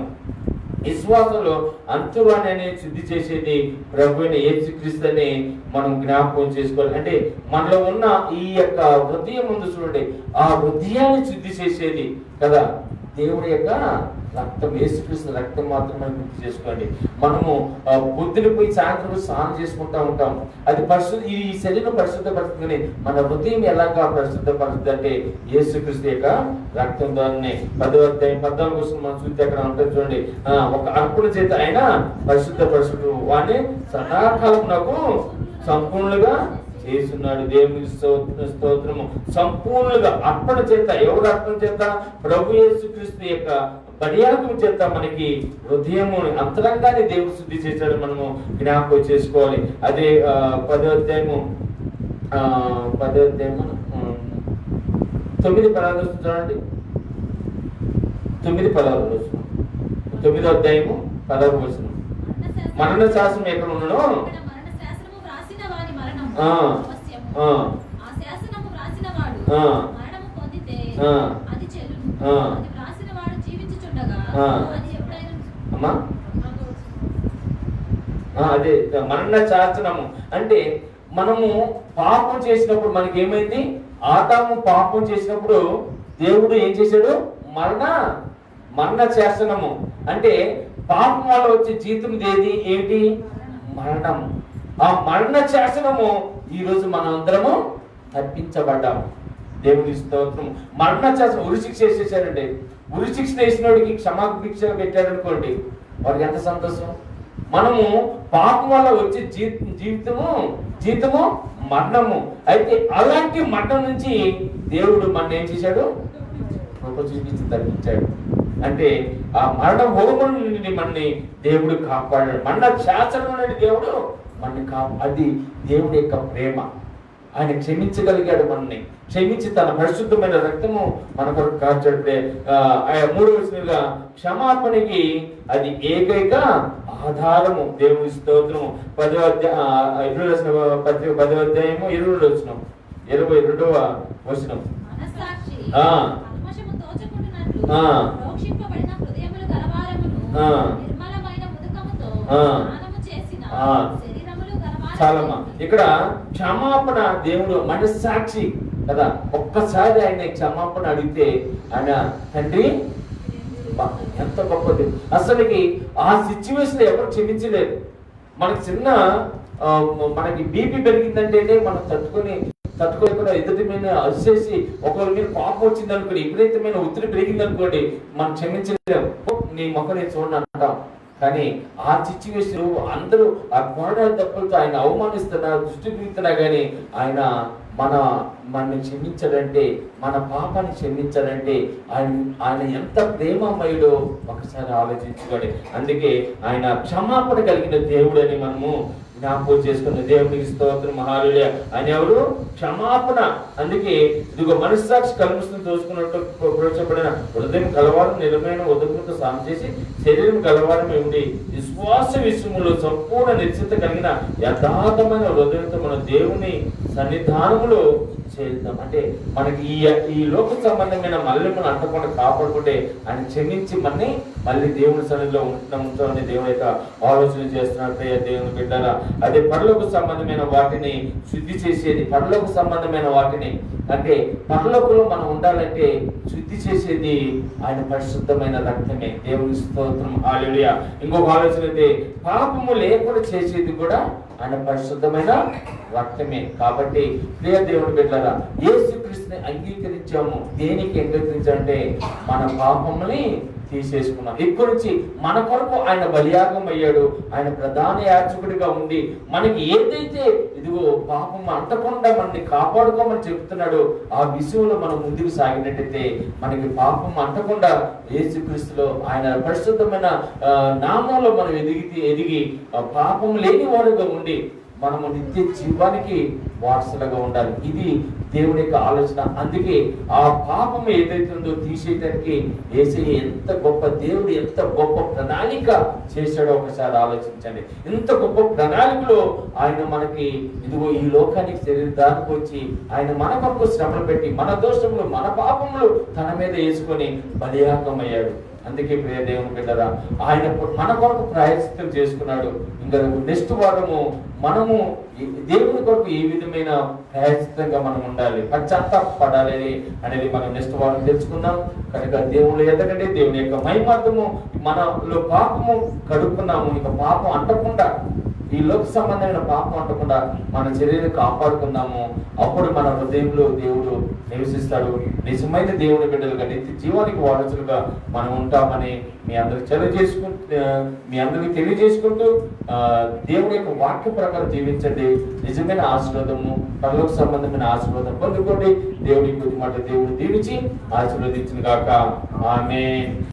విశ్వాసంలో అంతువాణి శుద్ధి చేసేది ప్రభు అయిన యేసుక్రీస్తు అని మనం జ్ఞాపకం చేసుకోవాలి. అంటే మనలో ఉన్న ఈ యొక్క హృదయం ముందు చూడండి, ఆ హృదయాన్ని శుద్ధి చేసేది కదా దేవుడి యొక్క రక్తం, యేసుక్రీస్తు రక్తం మాత్రమే గుర్తు చేసుకోండి. మనము బుద్ధిని పోయి సాయంత్రం స్నానం చేసుకుంటా ఉంటాం, అది ఈ శరీరం పరిశుద్ధపడుతుంది. మన హృదయం ఎలాగా పరిశుద్ధపడుతుంది అంటే యేసుక్రీస్తు యొక్క రక్తం ద్వారానే. 10వ అధ్యాయం 14 మనం చూస్తే అక్కడ ఉంటుంది చూడండి, ఒక అర్పణ చేత ఆయన పరిశుద్ధపరుచుడు వాడిని సదాకాలం నాకు సంపూర్ణంగా చేస్తున్నాడు. దేవునికి స్తోత్రము. సంపూర్ణంగా అర్పణ చేత, ఎవరు అర్పణ చేత? ప్రభు యేసుక్రీస్తు యొక్క బలియాగం చేత మనకి హృదయము అంతరంగాన్ని దేవుడు శుద్ధి చేశాడు. మనము జ్ఞాపకం చేసుకోవాలి. అదే 10వ అధ్యాయము 9 పదాలు చూడండి. 9 పదాలు చూస్తున్నాం. 9వ అధ్యాయము 10వ వచనం. మరణ శాసనం ఎక్కడ ఉండను? అదే మరణ శాసనము అంటే మనము పాపం చేసినప్పుడు మనకి ఏమైంది? ఆదాము పాపం చేసినప్పుడు దేవుడు ఏం చేశాడు? మరణ శాసనము అంటే పాపం వల్ల వచ్చే జీతం ఏది? ఏంటి? మరణం. ఆ మరణ శాసనము ఈరోజు మనం అందరము తప్పించబడ్డాము. దేవుని స్తోత్రం. మరణ శాసనం ఉరిశిక్ష వేసేసారండి. ఉరిశిక్ష వేసినోడికి క్షమాభిక్ష పెట్టారనుకోండి, వారికి ఎంత సంతోషం. మనము పాపం వల్ల వచ్చే జీతము మరణము. అయితే అలాంటి మరణం నుంచి దేవుడు మన ఏం చేశాడు? చూపించి తప్పించాడు. అంటే ఆ మరణ హోమం నుండి మనని దేవుడు కాపాడాడు. మరణ శాసనం నుండి దేవుడు మనని అది దేవుడి యొక్క ప్రేమ. ఆయన క్షమించగలిగాడు. మనల్ని క్షమించి తన పరిశుద్ధమైన రక్తము మన కొరకు కార్చాడు. 3వ వచనంగా క్షమాపణకి అది ఏకైక ఆధారము. దేవుని స్తోత్రము. 10వ అధ్యాయము 22వ వచనం. చాలమ్మా. ఇక్కడ క్షమాపణ దేవుడు మనస్సాక్షి కదా. ఒక్కసారి ఆయన క్షమాపణ అడిగితే ఆయన తండ్రి ఎంత గొప్పది. అసలుకి ఆ సిచ్యువేషన్ ఎవరు క్షమించలేదు. మనకి మనకి బీపీ పెరిగిందంటే మనం తట్టుకోలేకుండా ఎదుటి మీద అరిసేసి ఒకరి మీద కోపం వచ్చింది అనుకోండి, విపరీతమైన ఒత్తిడి పెరిగింది అనుకోండి, మనం క్షమించలేము. నీ మొక్కని చూడండి అంటాం. కానీ ఆ సిచ్యువేషన్ అందరూ ఆ కొరడా దెబ్బలతో ఆయన అవమానిస్తున్నా, దృష్టి పెరుగుతున్నా కానీ ఆయన మనల్ని క్షమించాడంటే, మన పాపాన్ని క్షమించాడంటే ఆయన ఎంత ప్రేమమయుడో ఒకసారి ఆలోచించుకోండి. అందుకే ఆయన క్షమాపణ కలిగిన దేవుడని మనము జ్ఞాపకం చేసుకున్న దేవునికి స్తోత్రం. హల్లెలూయా. ఆయన ఎవరు? క్షమాపణ. అందుకే ఇదిగో మనస్సాక్షి కల్మషం తోసుకున్నట్టు ప్రోత్సపడిన హృదయం కలవారం నిలమైన ఉదకులతో సాయం చేసి శరీరం కలవారం ఉండి విశ్వాస విషయంలో సంపూర్ణ నిశ్చిత కలిగిన యథార్థమైన హృదయంతో మన దేవుని సన్నిధానములో చేద్దాం. అంటే మనకి ఈ లోక సంబంధమైన మళ్ళీ మనం అంటకుండా కాపాడుకుంటే ఆయన క్షమించి మనని మళ్ళీ దేవుని సన్నిధిలో ఉంటున్నామని దేవుని యొక్క ఆలోచన చేస్తున్నాడు. దేవుని బిడ్డలా అదే పరలోక సంబంధమైన వాటిని శుద్ధి చేసేది. పరలోక సంబంధమైన వాటిని అంటే పరలోకంలో మనం ఉండాలంటే శుద్ధి చేసేది ఆయన పరిశుద్ధమైన రక్తమే. దేవుని స్తోత్రం. హల్లెలూయా. ఇంకొక ఆలోచన అయితే పాపము లేకుండా చేసేది కూడా ఆయన పరిశుద్ధమైన రక్తమే. కాబట్టి ప్రియ దేవుని బిడ్డలారా, యేసుక్రీస్తుని అంగీకరించాము. దేనికి అంగీకరించాలంటే మన పాపముని తీసేసుకున్నాం. ఇక్కడి నుంచి మన కొరకు ఆయన బలియాగం అయ్యాడు. ఆయన ప్రధాన యాజకుడిగా ఉండి మనకి ఏదైతే ఇదిగో పాపం అంటకుండా మనల్ని కాపాడుకోమని చెప్తున్నాడో ఆ విషయంలో మనం ముందుకు సాగినట్టయితే మనకి పాపం అంటకుండా యేసుక్రీస్తులో ఆయన పరిశుద్ధమైన నామంలో మనం ఎదిగి పాపం లేని వాడుగా ఉండి మనము నిత్య జీవానికి వారసులుగా ఉండాలి. ఇది దేవుని యొక్క ఆలోచన. అందుకే ఆ పాపం ఏదైతే ఉందో తీసేయడానికి యేసయ్య ఎంత గొప్ప దేవుడు, ఎంత గొప్ప ప్రణాళిక చేశాడో ఒకసారి ఆలోచించండి. ఇంత గొప్ప ప్రణాళికలో ఆయన మనకి ఇదిగో ఈ లోకానికి శరీరానికి వచ్చి ఆయన మన కొరకు శ్రమలు పెట్టి మన దోషములు మన పాపములు తన మీద వేసుకొని బలియాగం అయ్యాడు. అందుకే ప్రియ దేవుని బిడ్డరా, ఆయన మన కొరకు ప్రాయశ్చిత్తం చేసుకున్నాడు. ఇంకా నెక్స్ట్ వారము మనము దేవుని కొరకు ఏ విధమైన ప్రాయశ్చిత్తంగా మనం ఉండాలి, పశ్చాత్తాపడాలి అనేది మనం నెక్స్ట్ వారం తెలుసుకుందాం. కనుక దేవుడు ఎందుకంటే దేవుని యొక్క మహిమార్థము మనలో పాపము కడుక్కున్నాము. ఇక పాపం అంటకుండా ఈ లోక సంబంధమైన పాపం అంటకుండా మన చర్యలు కాపాడుకుందాము. అప్పుడు మన హృదయంలో దేవుడు నివసిస్తాడు. నిజమైన దేవుని బిడ్డలుగా నిత్య జీవానికి వారసులుగా మనం ఉంటామని మీ అందరికి తెలియజేసుకుంటూ దేవుని యొక్క వాక్య ప్రకారం జీవించండి. నిజమైన ఆశీర్వాదము, పరలోక సంబంధమైన ఆశీర్వాదం పొందుకోండి. దేవుడి కొద్ది మాట దేవుడు దీవించి ఆశీర్వదించును గాక. ఆమేన్.